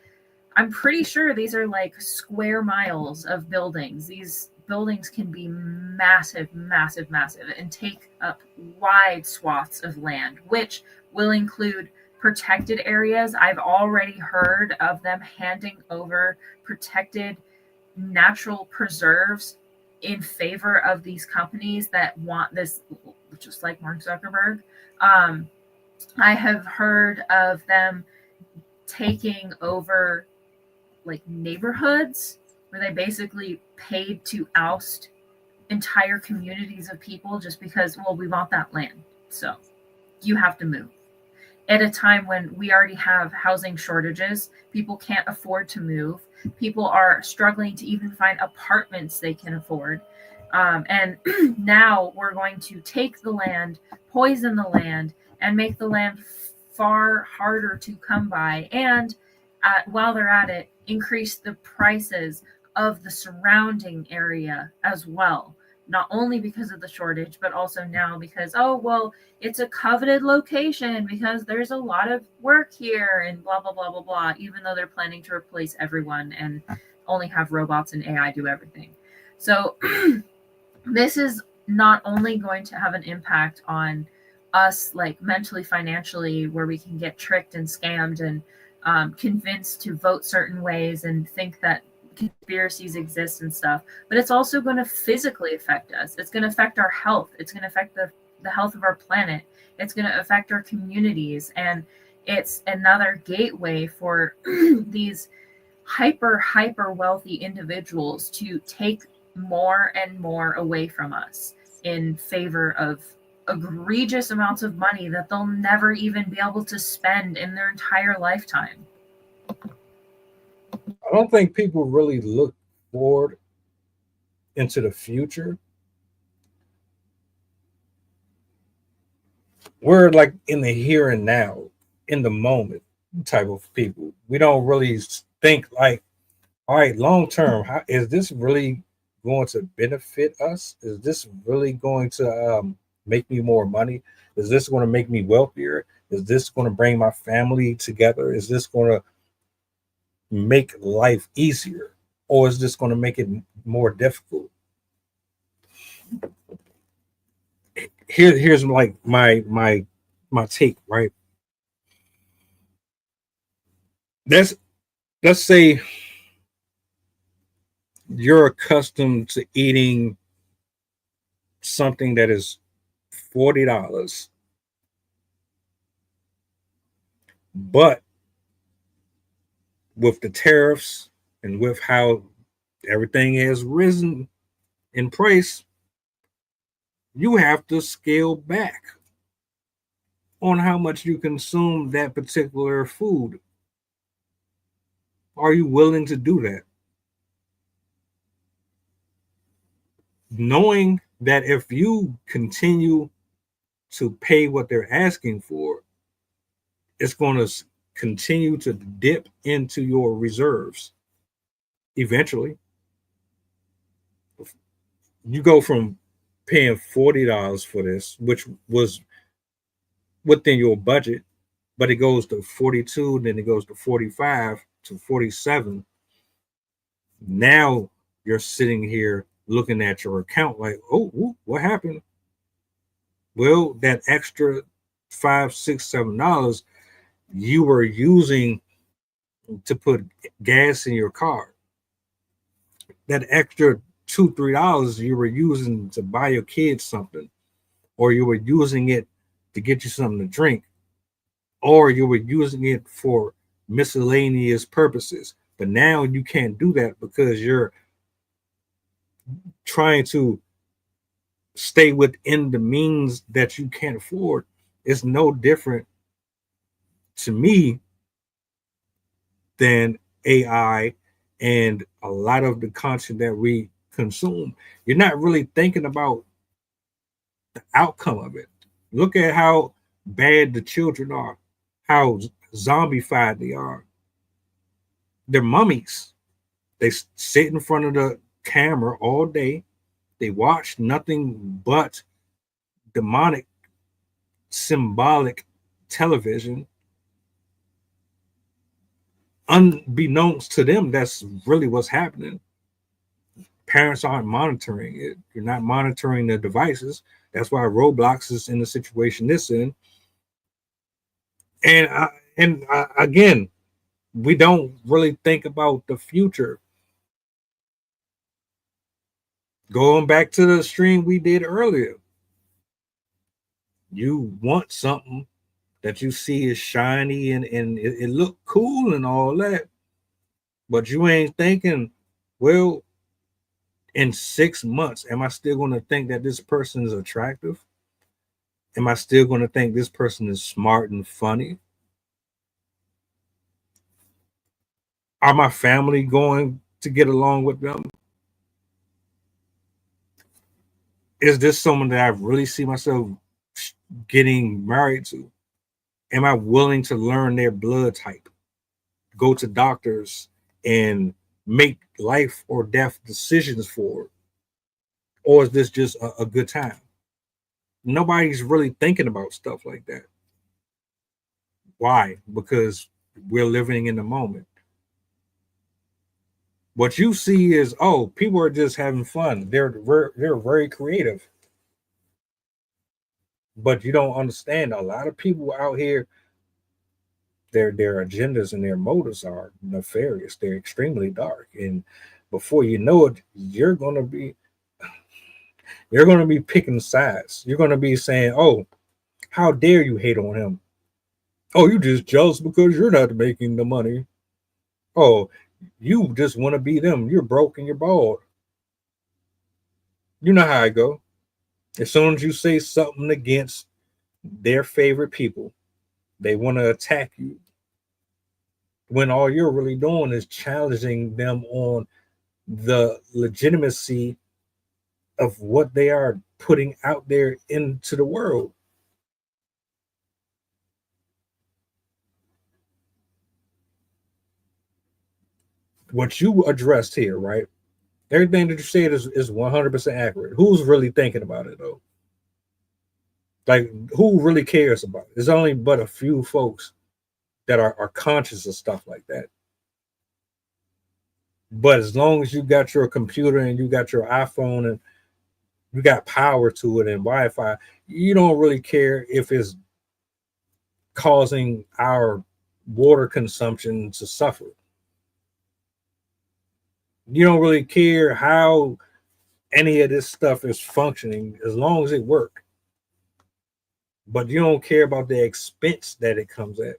Speaker 10: I'm pretty sure these are like square miles of buildings. These buildings can be massive, massive, massive and take up wide swaths of land, which will include protected areas. I've already heard of them handing over protected natural preserves in favor of these companies that want this, just like Mark Zuckerberg. I have heard of them taking over like neighborhoods where they basically paid to oust entire communities of people just because, well, we want that land, so you have to move. At a time when we already have housing shortages, people can't afford to move. People are struggling to even find apartments they can afford. And now we're going to take the land, poison the land, and make the land far harder to come by. And while they're at it, increase the prices of the surrounding area as well. Not only because of the shortage, but also now because, oh, well, it's a coveted location because there's a lot of work here and blah, blah, blah, blah, blah, even though they're planning to replace everyone and only have robots and AI do everything. So this is not only going to have an impact on us, like mentally, financially, where we can get tricked and scammed and convinced to vote certain ways and think that conspiracies exist and stuff, but it's also going to physically affect us. It's going to affect our health. It's going to affect the health of our planet. It's going to affect our communities. And it's another gateway for these hyper wealthy individuals to take more and more away from us in favor of egregious amounts of money that they'll never even be able to spend in their entire lifetime.
Speaker 9: I don't think people really look forward into the future. We're like in the here and now, in the moment type of people. We don't really think like, all right, long term, how is this really going to benefit us? Is this really going to make me more money? Is this going to make me wealthier? Is this going to bring my family together? Is this going to make life easier, or is this going to make it more difficult? Here's like my take, right? Let's say you're accustomed to eating something that is $40, but with the tariffs and with how everything has risen in price, you have to scale back on how much you consume that particular food. Are you willing to do that? Knowing that if you continue to pay what they're asking for, it's going to continue to dip into your reserves. Eventually, you go from paying $40 for this, which was within your budget, but it goes to 42, then it goes to 45 to 47. Now you're sitting here looking at your account like, oh, what happened? Well, that extra $5, $6, $7 you were using to put gas in your car. That extra $2, $3 you were using to buy your kids something, or you were using it to get you something to drink, or you were using it for miscellaneous purposes. But now you can't do that because you're trying to stay within the means that you can't afford. It's no different to me than AI and a lot of the content that we consume. You're not really thinking about the outcome of it. Look at how bad the children are, how zombified they are. They're mummies. They sit in front of the camera all day. They watch nothing but demonic, symbolic television. Unbeknownst to them, that's really what's happening. Parents aren't monitoring it. You're not monitoring the devices. That's why Roblox is in the situation it's in. And again, we don't really think about the future. Going back to the stream we did earlier, you want something that you see is shiny and it look cool and all that, but you ain't thinking, well, in 6 months, am I still going to think that this person is attractive? Am I still going to think this person is smart and funny? Are my family going to get along with them? Is this someone that I really see myself getting married to? Am I willing to learn their blood type, go to doctors, and make life or death decisions for it? Or is this just a good time? Nobody's really thinking about stuff like that. Why? Because we're living in the moment. What you see is, oh, people are just having fun. They're very creative. But you don't understand, a lot of people out here, their agendas and their motives are nefarious. They're extremely dark. And before you know it, you're gonna be picking sides. You're gonna be saying, oh, how dare you hate on him? Oh, you just jealous because you're not making the money. Oh, you just want to be them. You're broke and you're bald. You know how I go. As soon as you say something against their favorite people, they want to attack you. When all you're really doing is challenging them on the legitimacy of what they are putting out there into the world. What you addressed here, right? Everything that you said is 100% accurate. Who's really thinking about it, though? Like, who really cares about it? There's only but a few folks that are conscious of stuff like that. But as long as you got your computer and you got your iPhone and you got power to it and Wi-Fi, you don't really care if it's causing our water consumption to suffer. You don't really care how any of this stuff is functioning as long as it works. But you don't care about the expense that it comes at.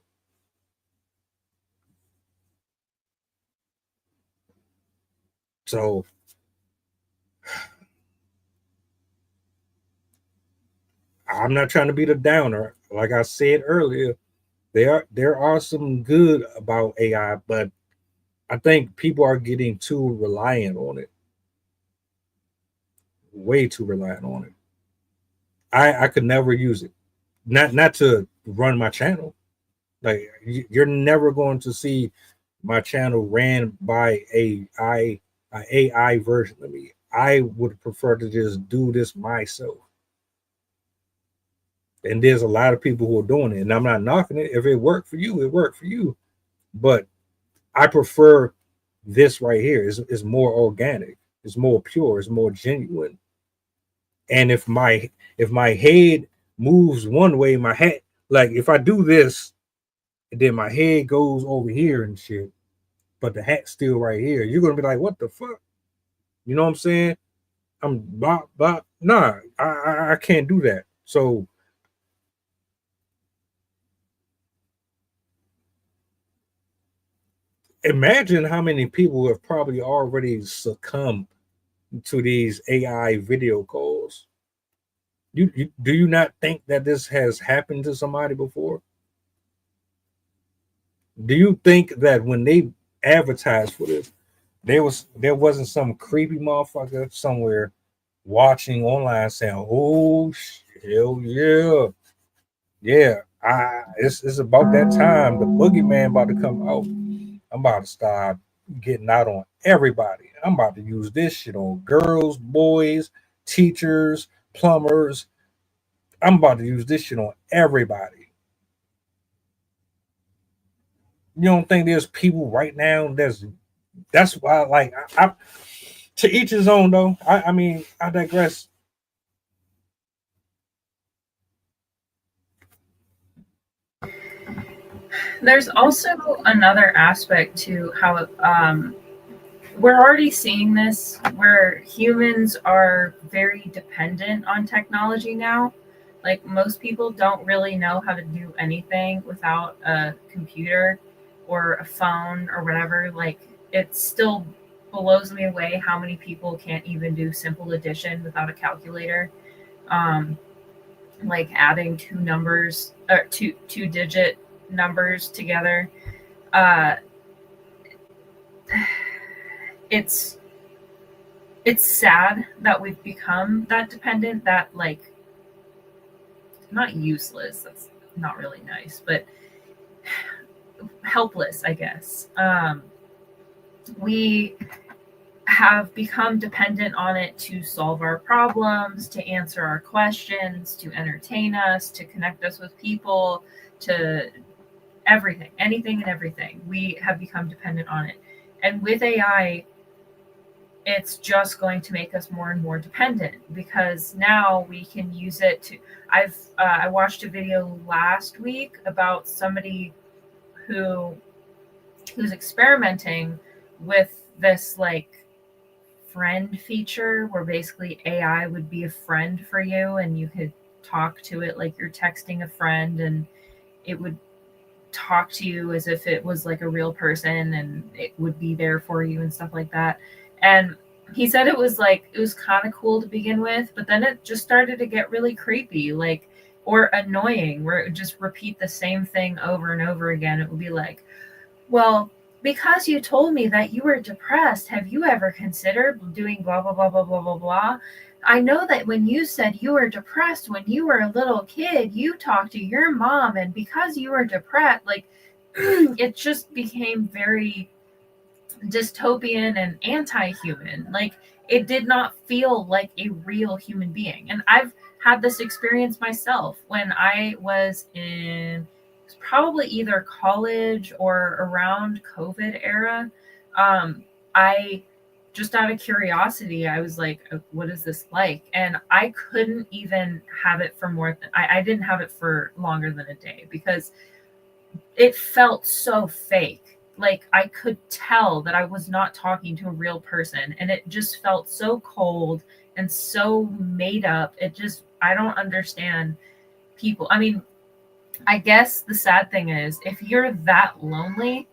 Speaker 9: So I'm not trying to be the downer. Like I said earlier, there are some good about AI, but I think people are getting too reliant on it. Way too reliant on it. I could never use it. Not to run my channel. Like, you're never going to see my channel ran by an AI version of me. I would prefer to just do this myself. And there's a lot of people who are doing it, and I'm not knocking it. If it worked for you, it worked for you. But I prefer this right here. It's more organic. It's more pure. It's more genuine. And if my head moves one way, my head, like if I do this, and then my head goes over here and shit, but the hat's still right here, you're gonna be like, what the fuck? You know what I'm saying? I'm blah blah. Nah, I can't do that. So imagine how many people have probably already succumbed to these AI video calls. Do you not think that this has happened to somebody before? Do you think that when they advertised for this, there wasn't some creepy motherfucker somewhere watching online saying, "Oh, hell yeah, yeah, it's about that time. The boogeyman about to come out. I'm about to start getting out on everybody. I'm about to use this shit on girls, boys, teachers, plumbers. I'm about to use this shit on everybody." You don't think there's people right now that's why, like, I to each his own, though. I mean, I digress.
Speaker 10: There's also another aspect to how we're already seeing this where humans are very dependent on technology now. Like, most people don't really know how to do anything without a computer or a phone or whatever. Like, it still blows me away how many people can't even do simple addition without a calculator. Like adding two numbers or two digit numbers together. it's sad that we've become that dependent, that like, not useless, that's not really nice, but helpless, I guess. We have become dependent on it to solve our problems, to answer our questions, to entertain us, to connect us with people, to everything, anything and everything. We have become dependent on it. And with AI, it's just going to make us more and more dependent, because now we can use it to, I watched a video last week about somebody who's experimenting with this like friend feature where basically AI would be a friend for you and you could talk to it like you're texting a friend, and it would talk to you as if it was like a real person and it would be there for you and stuff like that. And he said it was kind of cool to begin with, but then it just started to get really creepy, like, or annoying, where it would just repeat the same thing over and over again. It would be like, well, because you told me that you were depressed, have you ever considered doing blah, blah, blah, blah, blah, blah, blah? I know that when you said you were depressed when you were a little kid, you talked to your mom, and because you were depressed, like, it just became very dystopian and anti-human. Like, it did not feel like a real human being. And I've had this experience myself when I was in probably either college or around COVID era. I just out of curiosity, I was like, what is this like? And I couldn't even have it for more than, I didn't have it for longer than a day, because it felt so fake. Like, I could tell that I was not talking to a real person, and it just felt so cold and so made up. It just, I don't understand people. I mean, I guess the sad thing is, if you're that lonely,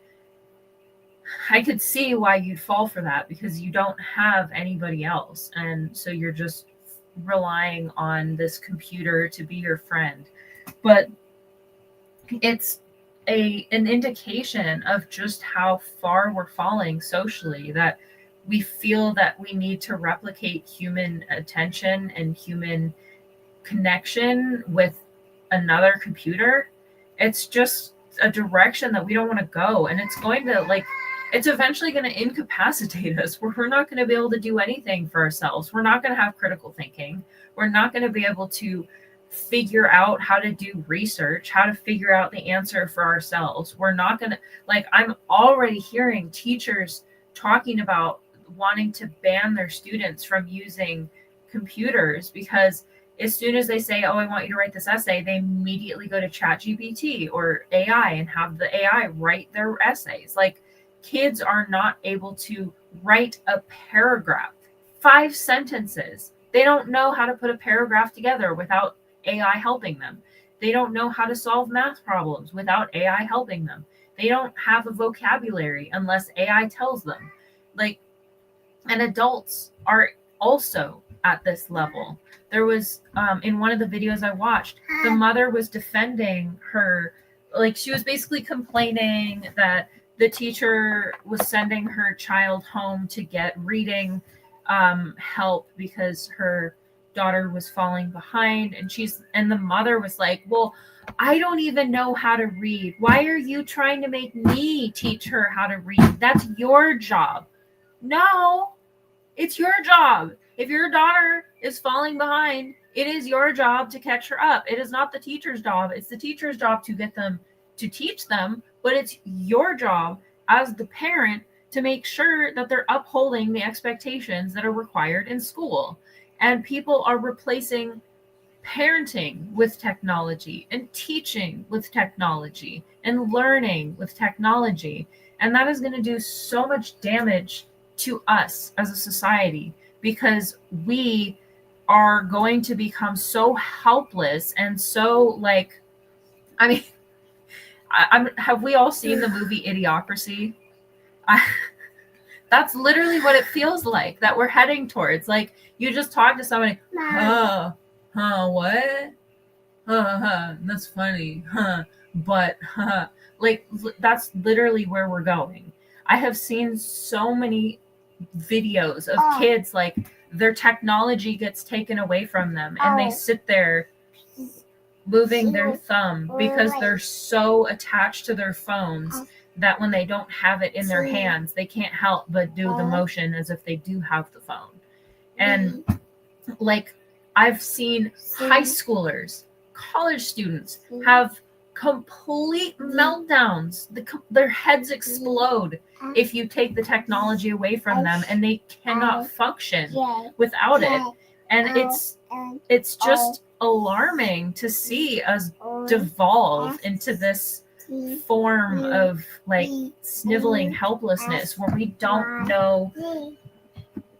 Speaker 10: I could see why you'd fall for that, because you don't have anybody else. And so you're just relying on this computer to be your friend. But it's an indication of just how far we're falling socially, that we feel that we need to replicate human attention and human connection with another computer. It's just a direction that we don't want to go, and it's going to, like, it's eventually going to incapacitate us, where we're not going to be able to do anything for ourselves. We're not going to have critical thinking. We're not going to be able to figure out how to do research, how to figure out the answer for ourselves. We're not going to, like, I'm already hearing teachers talking about wanting to ban their students from using computers, because as soon as they say, oh, I want you to write this essay, they immediately go to ChatGPT or AI and have the AI write their essays. Like, kids are not able to write a paragraph, 5 sentences. They don't know how to put a paragraph together without AI helping them. They don't know how to solve math problems without AI helping them. They don't have a vocabulary unless AI tells them. Like, and adults are also at this level. There was, in one of the videos I watched, the mother was defending her, like, she was basically complaining that the teacher was sending her child home to get reading help because her daughter was falling behind, and the mother was like, well, I don't even know how to read. Why are you trying to make me teach her how to read? That's your job. No, it's your job. If your daughter is falling behind, it is your job to catch her up. It is not the teacher's job. It's the teacher's job to get them, to teach them, but it's your job as the parent to make sure that they're upholding the expectations that are required in school. And people are replacing parenting with technology and teaching with technology and learning with technology. And that is going to do so much damage to us as a society, because we are going to become so helpless and so, like, I mean, have we all seen the movie Idiocracy? That's literally what it feels like that we're heading towards. Like, you just talk to somebody, what? That's funny, but, like, that's literally where we're going. I have seen so many videos of kids, like their technology gets taken away from them and they sit there moving their thumb because they're so attached to their phones that when they don't have it in their hands, they can't help but do the motion as if they do have the phone. And like, I've seen high schoolers, college students have complete meltdowns. Their heads explode if you take the technology away from them, and they cannot function without it. And it's just alarming to see us devolve into this form of like sniveling helplessness where we don't know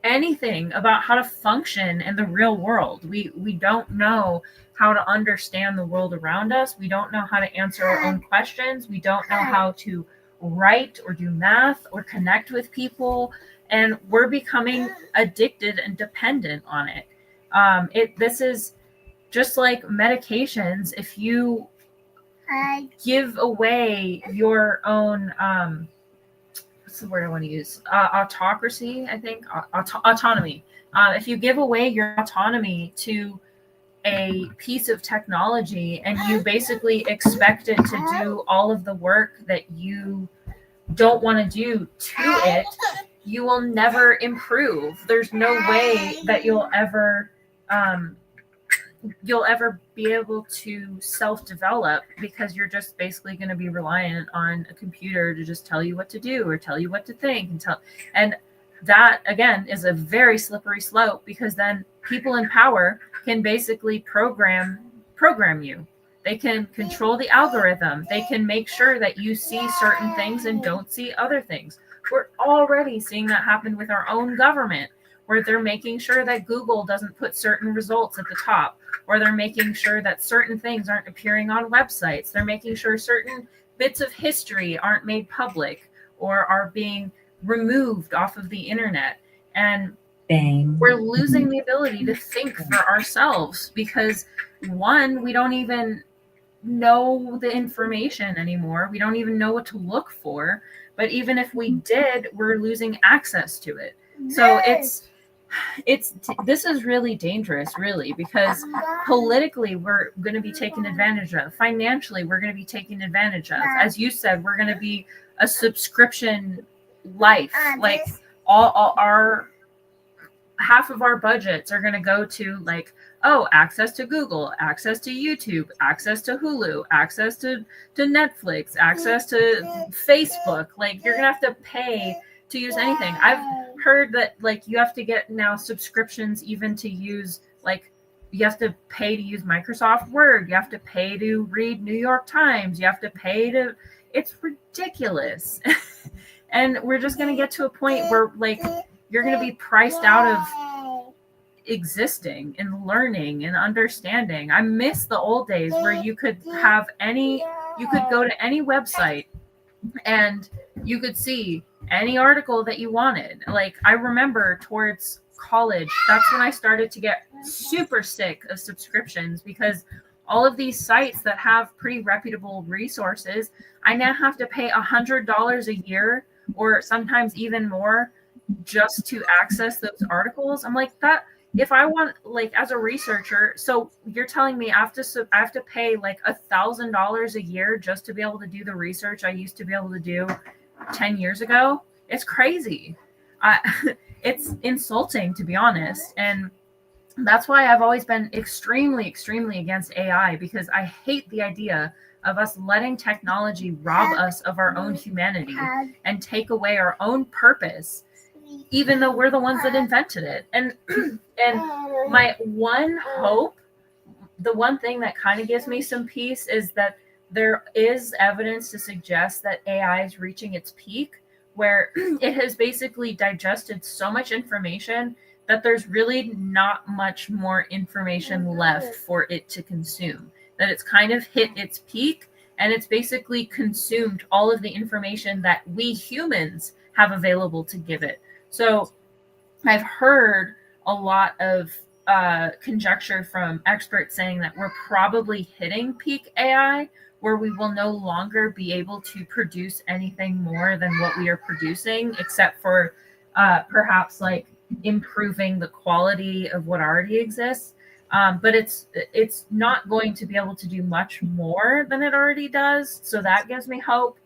Speaker 10: anything about how to function in the real world. We don't know how to understand the world around us. We don't know how to answer our own questions. We don't know how to write or do math or connect with people. And we're becoming addicted and dependent on it. This is just like medications. If you give away your own, what's the word I want to use? Autocracy, I think. Autonomy. If you give away your autonomy to a piece of technology and you basically expect it to do all of the work that you don't want to do to it, you will never improve. There's no way that you'll ever be able to self-develop, because you're just basically going to be reliant on a computer to just tell you what to do or tell you what to think and that again is a very slippery slope, because then people in power can basically program you. They can control the algorithm. They can make sure that you see certain things and don't see other things. We're already seeing that happen with our own government, where they're making sure that Google doesn't put certain results at the top, or they're making sure that certain things aren't appearing on websites. They're making sure certain bits of history aren't made public or are being removed off of the internet. And we're losing the ability to think for ourselves, because one, we don't even know the information anymore. We don't even know what to look for. But even if we did, we're losing access to it. So this is really dangerous, really, because politically we're going to be taken advantage of. Financially, we're going to be taken advantage of. As you said, we're going to be a subscription life. Like all our half of our budgets are going to go to like, oh, access to Google, access to YouTube, access to Hulu, access to Netflix, access to Facebook. Like, you're going to have to pay to use anything. I've heard that like you have to get now subscriptions even to use, like, you have to pay to use Microsoft Word. You have to pay to read New York Times. You have to pay to, it's ridiculous. And we're just going to get to a point where like you're going to be priced out of existing and learning and understanding. I miss the old days where you could go to any website and you could see any article that you wanted. Like, I remember towards college, that's when I started to get super sick of subscriptions, because all of these sites that have pretty reputable resources, I now have to pay $100 a year or sometimes even more just to access those articles. I'm like, that, if I want, like, as a researcher, so you're telling me I have to pay like $1,000 a year just to be able to do the research I used to be able to do 10 years ago? It's crazy. It's insulting, to be honest. And that's why I've always been extremely, extremely against AI, because I hate the idea of us letting technology rob us of our own humanity and take away our own purpose, even though we're the ones that invented it. And my one hope, the one thing that kind of gives me some peace, is that there is evidence to suggest that AI is reaching its peak, where it has basically digested so much information that there's really not much more information left for it to consume. That it's kind of hit its peak, and it's basically consumed all of the information that we humans have available to give it. So I've heard a lot of conjecture from experts saying that we're probably hitting peak AI, where we will no longer be able to produce anything more than what we are producing, except for perhaps like improving the quality of what already exists. But it's not going to be able to do much more than it already does. So that gives me hope.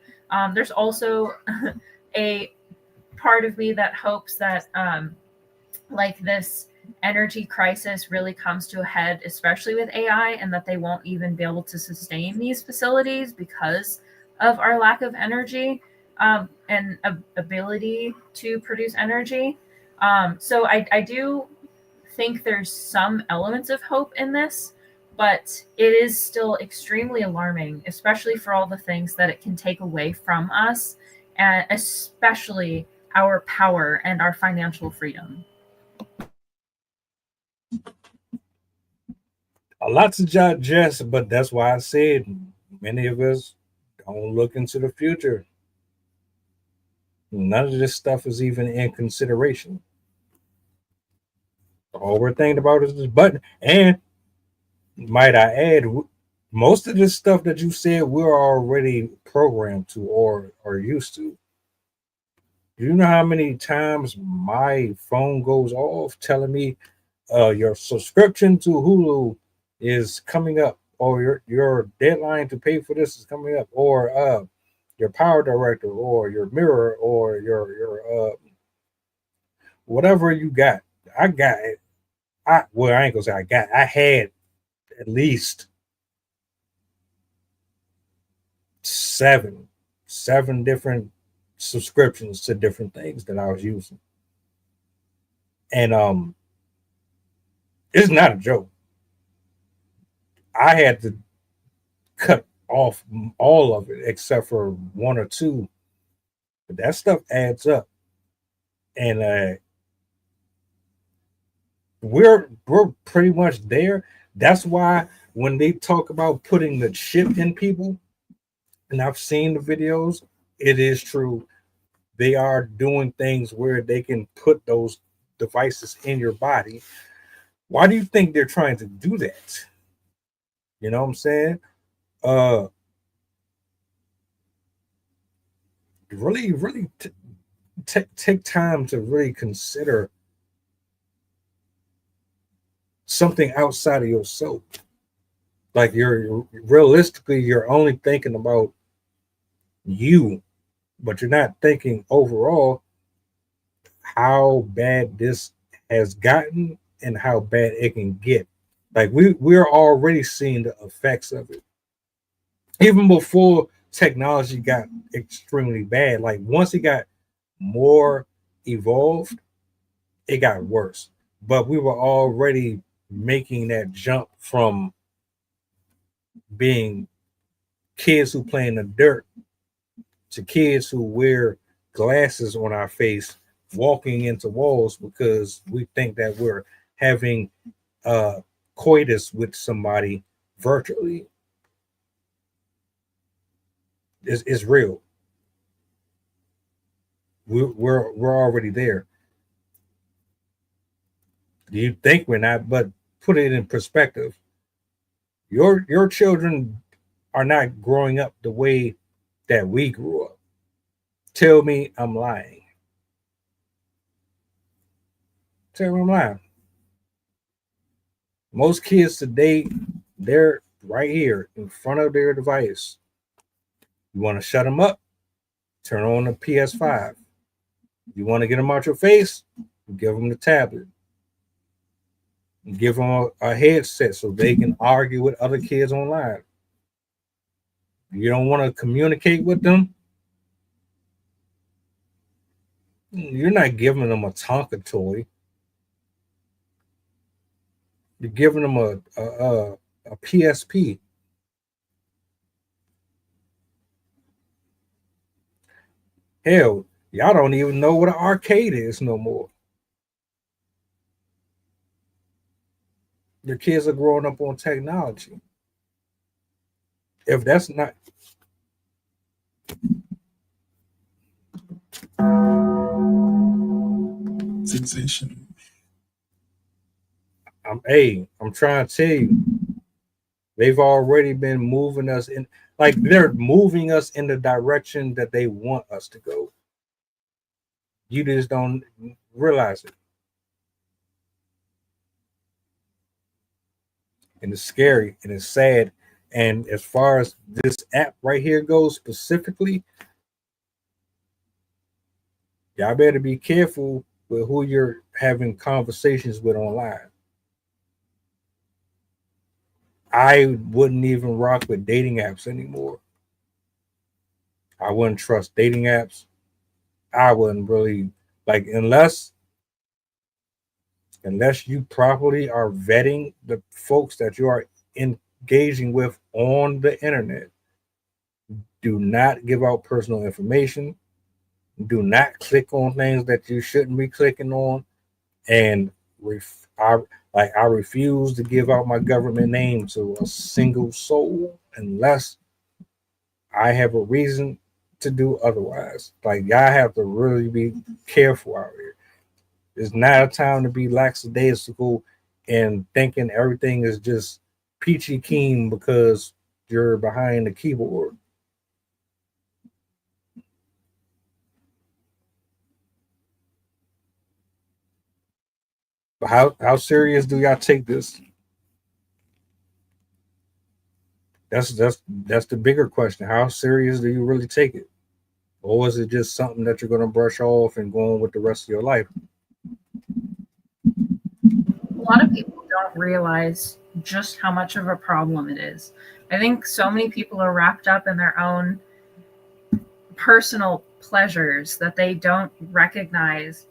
Speaker 10: There's also a part of me that hopes that like this energy crisis really comes to a head, especially with AI, and that they won't even be able to sustain these facilities because of our lack of energy and ability to produce energy. So I do think there's some elements of hope in this, but it is still extremely alarming, especially for all the things that it can take away from us, and especially our power and our financial freedom.
Speaker 9: A lot to digest, but that's why I said many of us don't look into the future. None of this stuff is even in consideration. All we're thinking about is this button. And might I add, most of this stuff that you said we're already programmed to or used to. Do you know how many times my phone goes off telling me your subscription to Hulu is coming up, or your deadline to pay for this is coming up, or your power director, or your mirror, or your whatever you got. I got it. I ain't gonna say I got. I had at least seven different subscriptions to different things that I was using, and it's not a joke. I had to cut off all of it except for one or two, but that stuff adds up, and we're pretty much there. That's why when they talk about putting the chip in people, and I've seen the videos, it is true. They are doing things where they can put those devices in your body. Why do you think they're trying to do that? You know what I'm saying? Really take time to really consider something outside of yourself. Like you're only thinking about you, but you're not thinking overall how bad this has gotten and how bad it can get. Like we're already seeing the effects of it. Even before technology got extremely bad, like once it got more evolved, it got worse. But we were already making that jump from being kids who play in the dirt to kids who wear glasses on our face walking into walls because we think that we're having coitus with somebody virtually. It's real. We're already there. You think we're not, but put it in perspective. Your children are not growing up the way that we grew up. Tell me I'm lying. Tell me I'm lying. Most kids today, they're right here in front of their device. You want to shut them up? Turn on the PS5. You want to get them out your face? Give them the tablet. Give them a headset so they can argue with other kids online. You don't want to communicate with them? You're not giving them a Tonka toy. You're giving them a PSP. Hell, y'all don't even know what an arcade is no more. Your kids are growing up on technology. If that's not
Speaker 12: sensation,
Speaker 9: I'm trying to tell you, they've already been moving us in, like they're moving us in the direction that they want us to go. You just don't realize it. And it's scary and it's sad. And as far as this app right here goes specifically, y'all better be careful with who you're having conversations with online. I wouldn't even rock with dating apps anymore. I wouldn't trust dating apps. I wouldn't really like unless you properly are vetting the folks that you are engaging with on the internet. Do not give out personal information. Do not click on things that you shouldn't be clicking on. And I refuse to give out my government name to a single soul unless I have a reason to do otherwise. Like, y'all have to really be careful out here. It's not a time to be lackadaisical and thinking everything is just peachy keen because you're behind the keyboard. But how serious do y'all take this? That's the bigger question. How serious do you really take it? Or is it just something that you're going to brush off and go on with the rest of your life?
Speaker 10: A lot of people don't realize just how much of a problem it is. I think so many people are wrapped up in their own personal pleasures that they don't recognize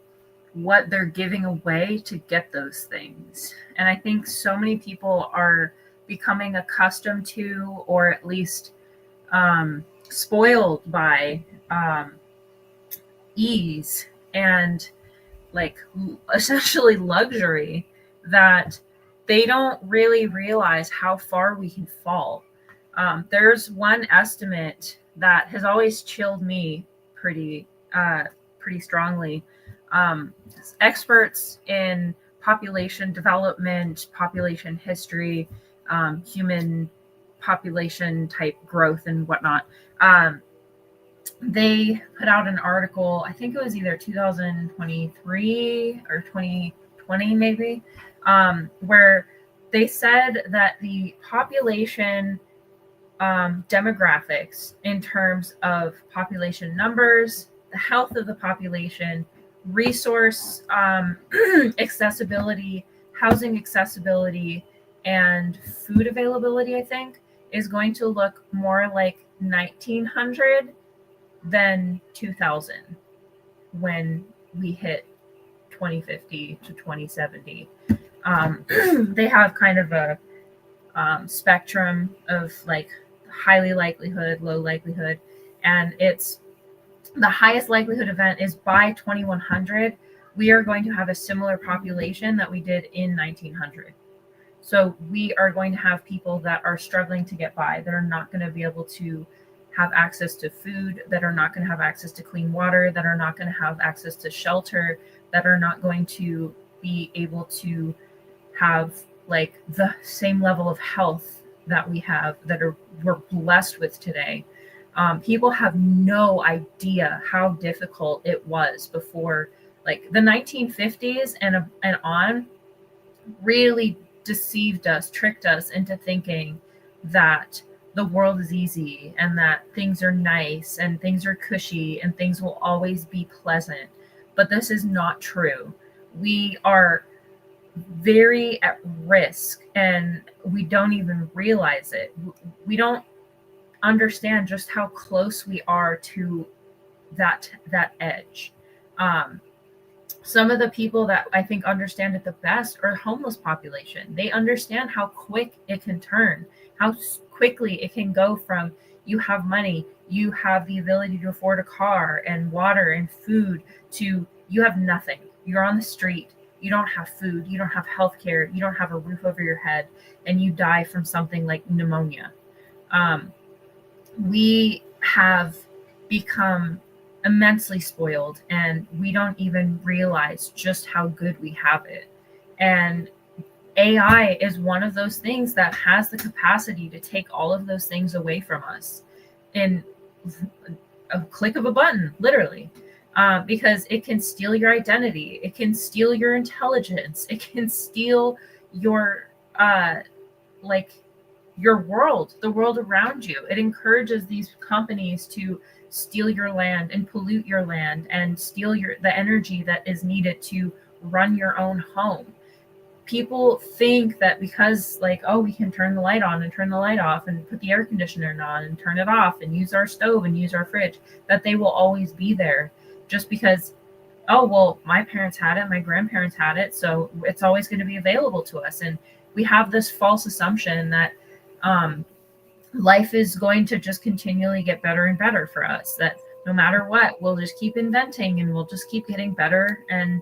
Speaker 10: what they're giving away to get those things. And I think so many people are becoming accustomed to, or at least spoiled by ease and like essentially luxury, that they don't really realize how far we can fall. There's one estimate that has always chilled me pretty strongly. Experts in population development, population history, human population type growth and whatnot, they put out an article, I think it was either 2023 or 2020 maybe, where they said that the population demographics in terms of population numbers, the health of the population, resource accessibility, housing accessibility, and food availability, I think, is going to look more like 1900 than 2000 when we hit 2050 to 2070. They have kind of a spectrum of like highly likelihood, low likelihood, and it's the highest likelihood event is by 2100 we are going to have a similar population that we did in 1900. So we are going to have people that are struggling to get by, that are not going to be able to have access to food, that are not going to have access to clean water, that are not going to have access to shelter, that are not going to be able to have like the same level of health that we have, that we're blessed with today. People have no idea how difficult it was before, like the 1950s and on really deceived us, tricked us into thinking that the world is easy and that things are nice and things are cushy and things will always be pleasant. But this is not true. We are very at risk and we don't even realize it. We don't understand just how close we are to that edge. Some of the people that I think understand it the best are homeless population. They understand how quick it can turn, how quickly it can go from you have money, you have the ability to afford a car and water and food, to you have nothing. You're on the street, you don't have food, you don't have health care, you don't have a roof over your head, and you die from something like pneumonia. We have become immensely spoiled and we don't even realize just how good we have it. And AI is one of those things that has the capacity to take all of those things away from us in a click of a button, literally. Because it can steal your identity, it can steal your intelligence, it can steal your like your world, the world around you. It encourages these companies to steal your land and pollute your land and steal the energy that is needed to run your own home. People think that because, like, oh, we can turn the light on and turn the light off and put the air conditioner on and turn it off and use our stove and use our fridge, that they will always be there, just because, oh, well, my parents had it, my grandparents had it, so it's always going to be available to us. And we have this false assumption that life is going to just continually get better and better for us, that no matter what, we'll just keep inventing and we'll just keep getting better and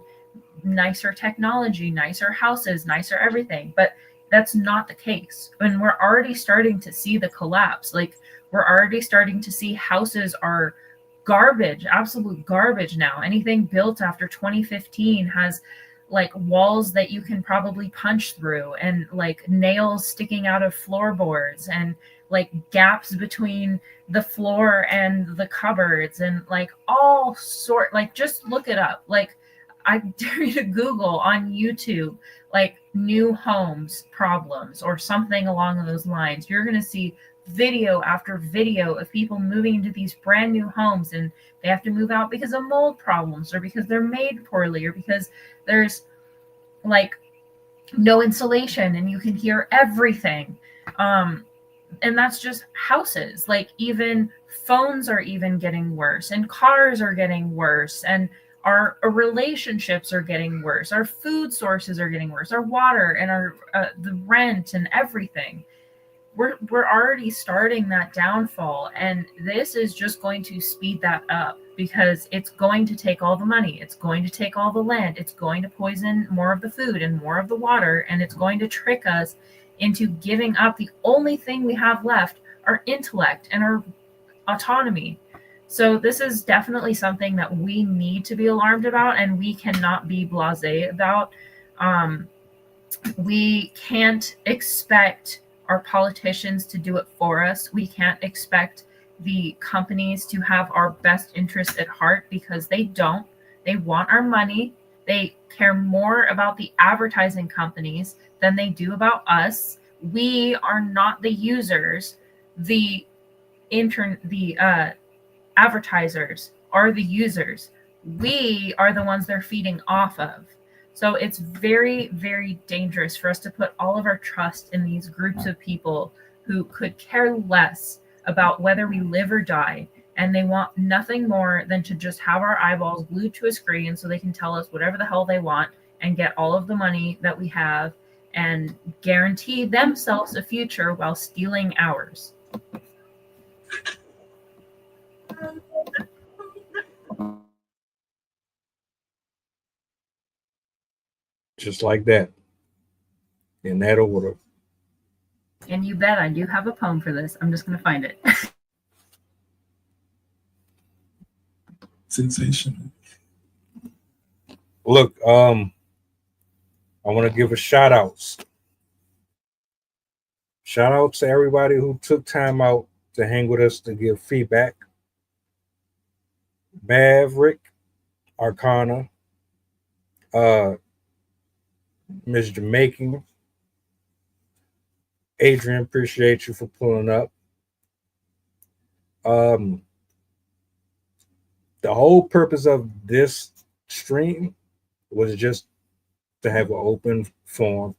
Speaker 10: nicer technology, nicer houses, nicer everything. But that's not the case. And we're already starting to see the collapse. Like, we're already starting to see houses are garbage, absolute garbage now. Anything built after 2015 has like walls that you can probably punch through, and like nails sticking out of floorboards, and like gaps between the floor and the cupboards, and like all sort, like, just look it up. Like, I dare you to Google on YouTube, like, new homes problems or something along those lines. You're going to see video after video of people moving into these brand new homes, and they have to move out because of mold problems, or because they're made poorly, or because there's like no insulation and you can hear everything. And that's just houses. Like, even phones are even getting worse, and cars are getting worse, and our relationships are getting worse, our food sources are getting worse, our water and our the rent and everything. We're already starting that downfall, and this is just going to speed that up, because it's going to take all the money, it's going to take all the land, it's going to poison more of the food and more of the water, and it's going to trick us into giving up the only thing we have left, our intellect and our autonomy. So this is definitely something that we need to be alarmed about, and we cannot be blasé about. We can't expect our politicians to do it for us. We can't expect the companies to have our best interests at heart, because they don't. They want our money. They care more about the advertising companies than they do about us. We are not the users. The advertisers are the users. We are the ones they're feeding off of. So it's very, very dangerous for us to put all of our trust in these groups of people who could care less about whether we live or die. And they want nothing more than to just have our eyeballs glued to a screen so they can tell us whatever the hell they want and get all of the money that we have and guarantee themselves a future while stealing ours.
Speaker 9: Just like that. In that order.
Speaker 10: And you bet I do have a poem for this. I'm just going to find it.
Speaker 12: Sensational.
Speaker 9: Look, I want to give a shout outs. Shout out to everybody who took time out to hang with us to give feedback. Maverick, Arcana, Miss Jamaican, Adrian, appreciate you for pulling up. The whole purpose of this stream was just to have an open forum.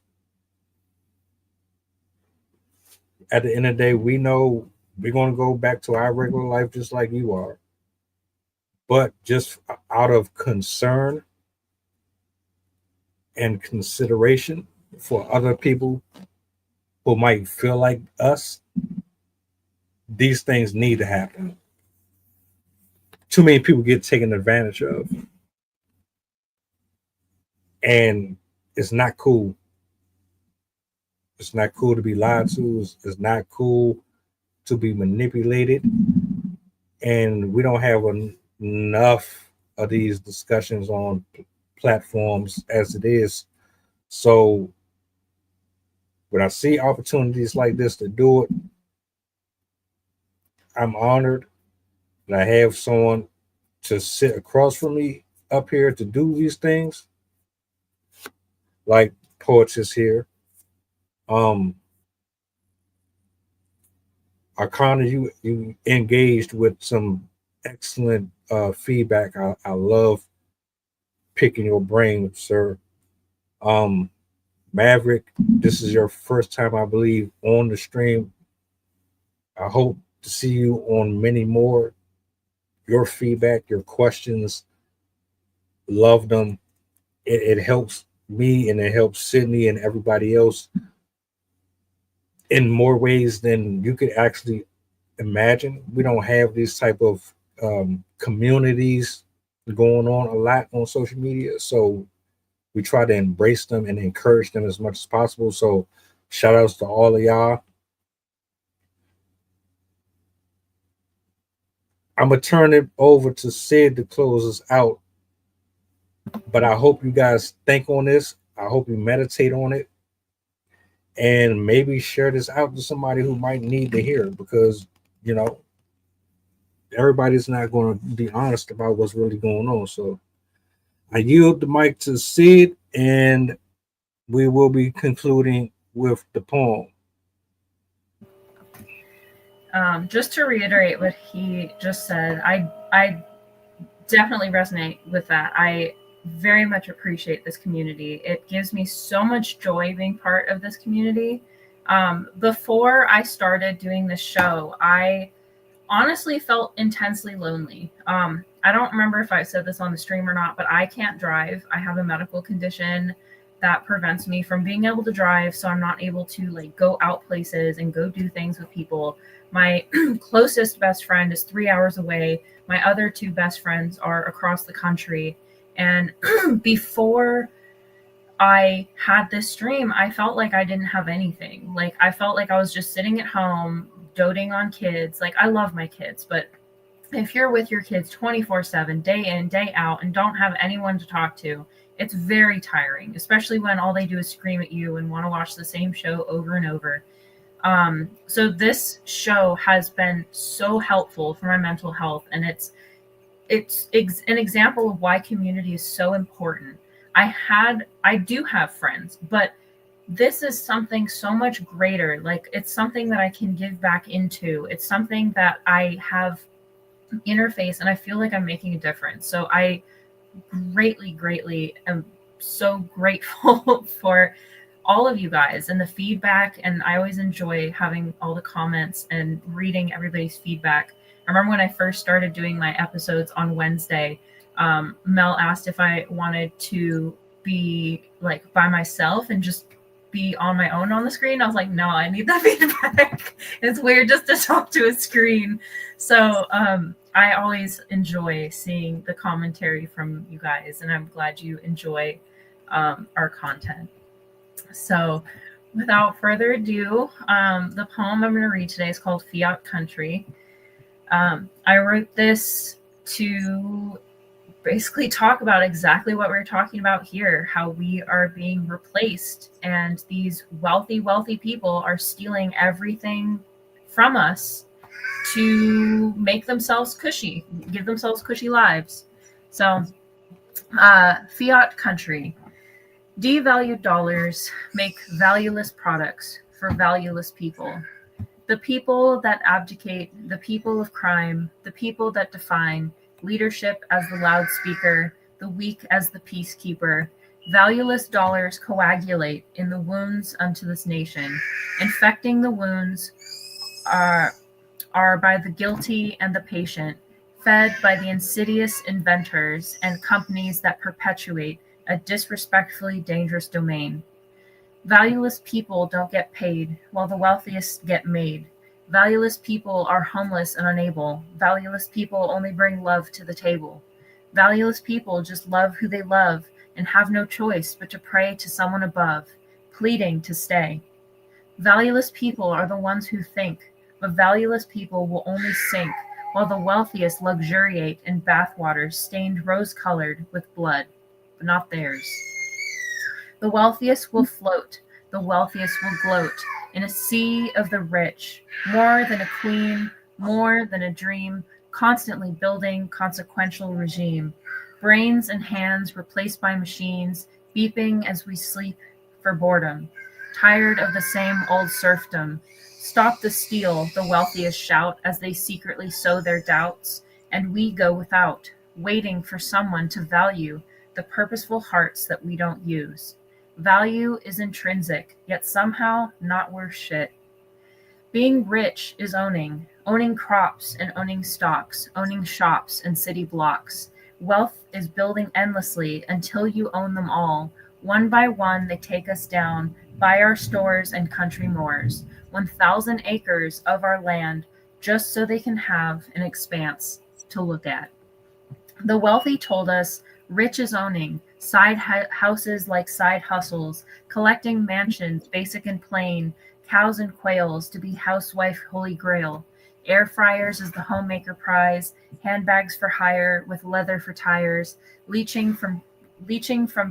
Speaker 9: At the end of the day, we know we're going to go back to our regular life just like you are. But just out of concern and consideration for other people who might feel like us, these things need to happen. Too many people get taken advantage of. And it's not cool. It's not cool to be lied to. It's not cool to be manipulated. And we don't have enough of these discussions on platforms as it is. So When I see opportunities like this to do it, I'm honored that I have someone to sit across from me up here to do these things. Like Poets is here. Arcana, you engaged with some excellent feedback. I love picking your brain, sir. Maverick, this is your first time, I believe, on the stream. I hope to see you on many more. Your feedback, your questions, love them. It helps me and it helps Sydney and everybody else in more ways than you could actually imagine. We don't have these type of communities going on a lot on social media, so we try to embrace them and encourage them as much as possible. So shout outs to all of y'all. I'm gonna turn it over to Sid to close us out, but I hope you guys think on this. I hope you meditate on it and maybe share this out to somebody who might need to hear it, because you know everybody's not going to be honest about what's really going on. So I yield the mic to Sid, and we will be concluding with the poem.
Speaker 10: Just to reiterate what he just said, I definitely resonate with that. I very much appreciate this community. It gives me so much joy being part of this community. Before I started doing this show, I honestly felt intensely lonely. I don't remember if I said this on the stream or not, but I can't drive. I have a medical condition that prevents me from being able to drive, so I'm not able to like go out places and go do things with people. My closest best friend is 3 hours away. My other two best friends are across the country. And before I had this stream, I felt like I didn't have anything. Like I felt like I was just sitting at home, doting on kids. Like I love my kids, but if you're with your kids 24/7, day in, day out, and don't have anyone to talk to, it's very tiring, especially when all they do is scream at you and want to watch the same show over and over. So this show has been so helpful for my mental health, and it's an example of why community is so important. I do have friends, but this is something so much greater. Like it's something that I can give back into. It's something that I have interface, and I feel like I'm making a difference. So I greatly am so grateful for all of you guys and the feedback. And I always enjoy having all the comments and reading everybody's feedback. I remember when I first started doing my episodes on Wednesday, Mel asked if I wanted to be like by myself and just be on my own on the screen. I was like, no, I need that feedback. It's weird just to talk to a screen. So I always enjoy seeing the commentary from you guys, and I'm glad you enjoy our content. So without further ado, the poem I'm going to read today is called Fiat Country. I wrote this to basically talk about exactly what we're talking about here, how we are being replaced and these wealthy people are stealing everything from us to make themselves cushy, give themselves cushy lives. So Fiat Country. Devalued dollars make valueless products for valueless people. The people that abdicate, the people of crime, the people that define leadership as the loudspeaker, the weak as the peacekeeper. Valueless dollars coagulate in the wounds unto this nation. Infecting the wounds are by the guilty and the patient, fed by the insidious inventors and companies that perpetuate a disrespectfully dangerous domain. Valueless people don't get paid, while the wealthiest get made. Valueless people are homeless and unable. Valueless people only bring love to the table. Valueless people just love who they love and have no choice but to pray to someone above, pleading to stay. Valueless people are the ones who think, but valueless people will only sink, while the wealthiest luxuriate in bathwaters stained rose-colored with blood, but not theirs. The wealthiest will float, the wealthiest will gloat in a sea of the rich, more than a queen, more than a dream, constantly building consequential regime. Brains and hands replaced by machines, beeping as we sleep for boredom. Tired of the same old serfdom. Stop the steal, the wealthiest shout as they secretly sow their doubts, and we go without, waiting for someone to value the purposeful hearts that we don't use. Value is intrinsic, yet somehow not worth shit. Being rich is owning crops and owning stocks, owning shops and city blocks. Wealth is building endlessly until you own them all. One by one they take us down, buy our stores and country moors, 1,000 acres of our land, just so they can have an expanse to look at. The wealthy told us rich is owning, side houses like side hustles, collecting mansions basic and plain, cows and quails to be housewife holy grail. Air fryers is the homemaker prize, handbags for hire with leather for tires, leeching from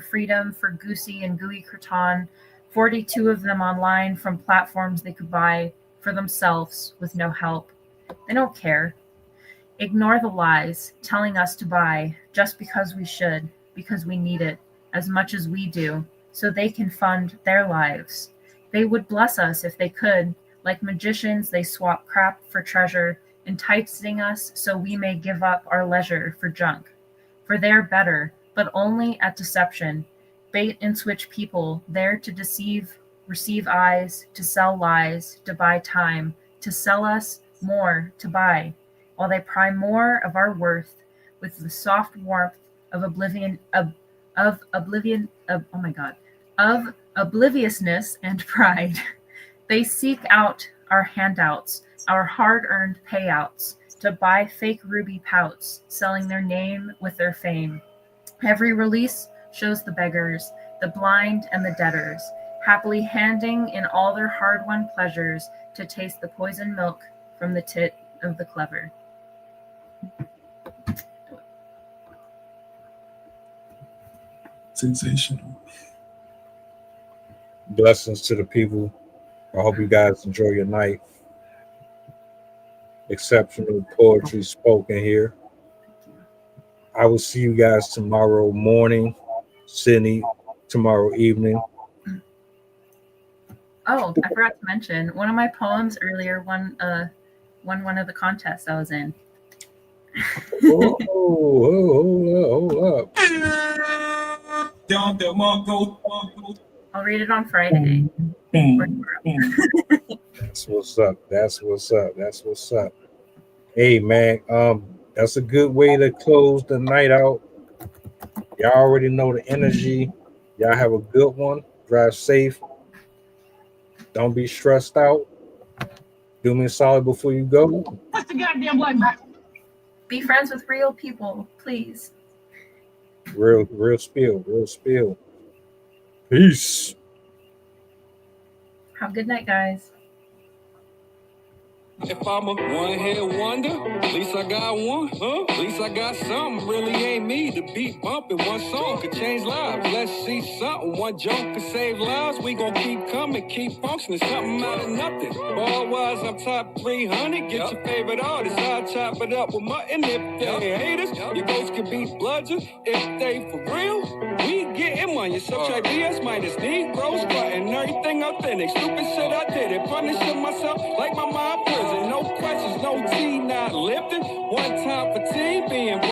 Speaker 10: freedom for goosey and gooey croton, 42 of them online from platforms they could buy for themselves with no help. They don't care. Ignore the lies telling us to buy just because we should, because we need it as much as we do, so they can fund their lives. They would bless us if they could. Like magicians, they swap crap for treasure, enticing us so we may give up our leisure for junk. For they're better, but only at deception. Bait and switch people, there to deceive, receive eyes, to sell lies, to buy time, to sell us more to buy, while they pry more of our worth with the soft warmth of obliviousness and pride. They seek out our handouts, our hard-earned payouts, to buy fake ruby pouts, selling their name with their fame. Every release shows the beggars, the blind and the debtors, happily handing in all their hard-won pleasures to taste the poison milk from the tit of the clever.
Speaker 12: Sensational.
Speaker 9: Blessings to the people. I hope you guys enjoy your night. Exceptional poetry spoken here. I will see you guys tomorrow morning, Sydney, tomorrow evening.
Speaker 10: Oh, I forgot to mention, one of my poems earlier won one of the contests I was in.
Speaker 9: Hold up.
Speaker 10: I'll read it on Friday.
Speaker 9: That's what's up. That's what's up. Hey man, that's a good way to close the night out. Y'all already know the energy. Y'all have a good one. Drive safe. Don't be stressed out. Do me a solid before you go.
Speaker 10: What's the goddamn black man? Be friends with real people, please.
Speaker 9: Real spill. Peace.
Speaker 10: Have a good night, guys.
Speaker 8: If I'm a one-hit wonder, at least I got one, huh? At least I got something, really ain't me. The beat bumping, one song could change lives. Let's see something, one joke could save lives. We gon' keep coming, keep functioning, something out of nothing. Ball-wise, I'm top 300, get your favorite artist. I'll chop it up with mutton if they haters. Your ghosts can be bludgeon if they for real. We getting money, subtract BS minus Negroes, cutting everything authentic. Stupid shit I did it, punishing myself like my mom prison. No questions, no tea, not lifting. One time for team being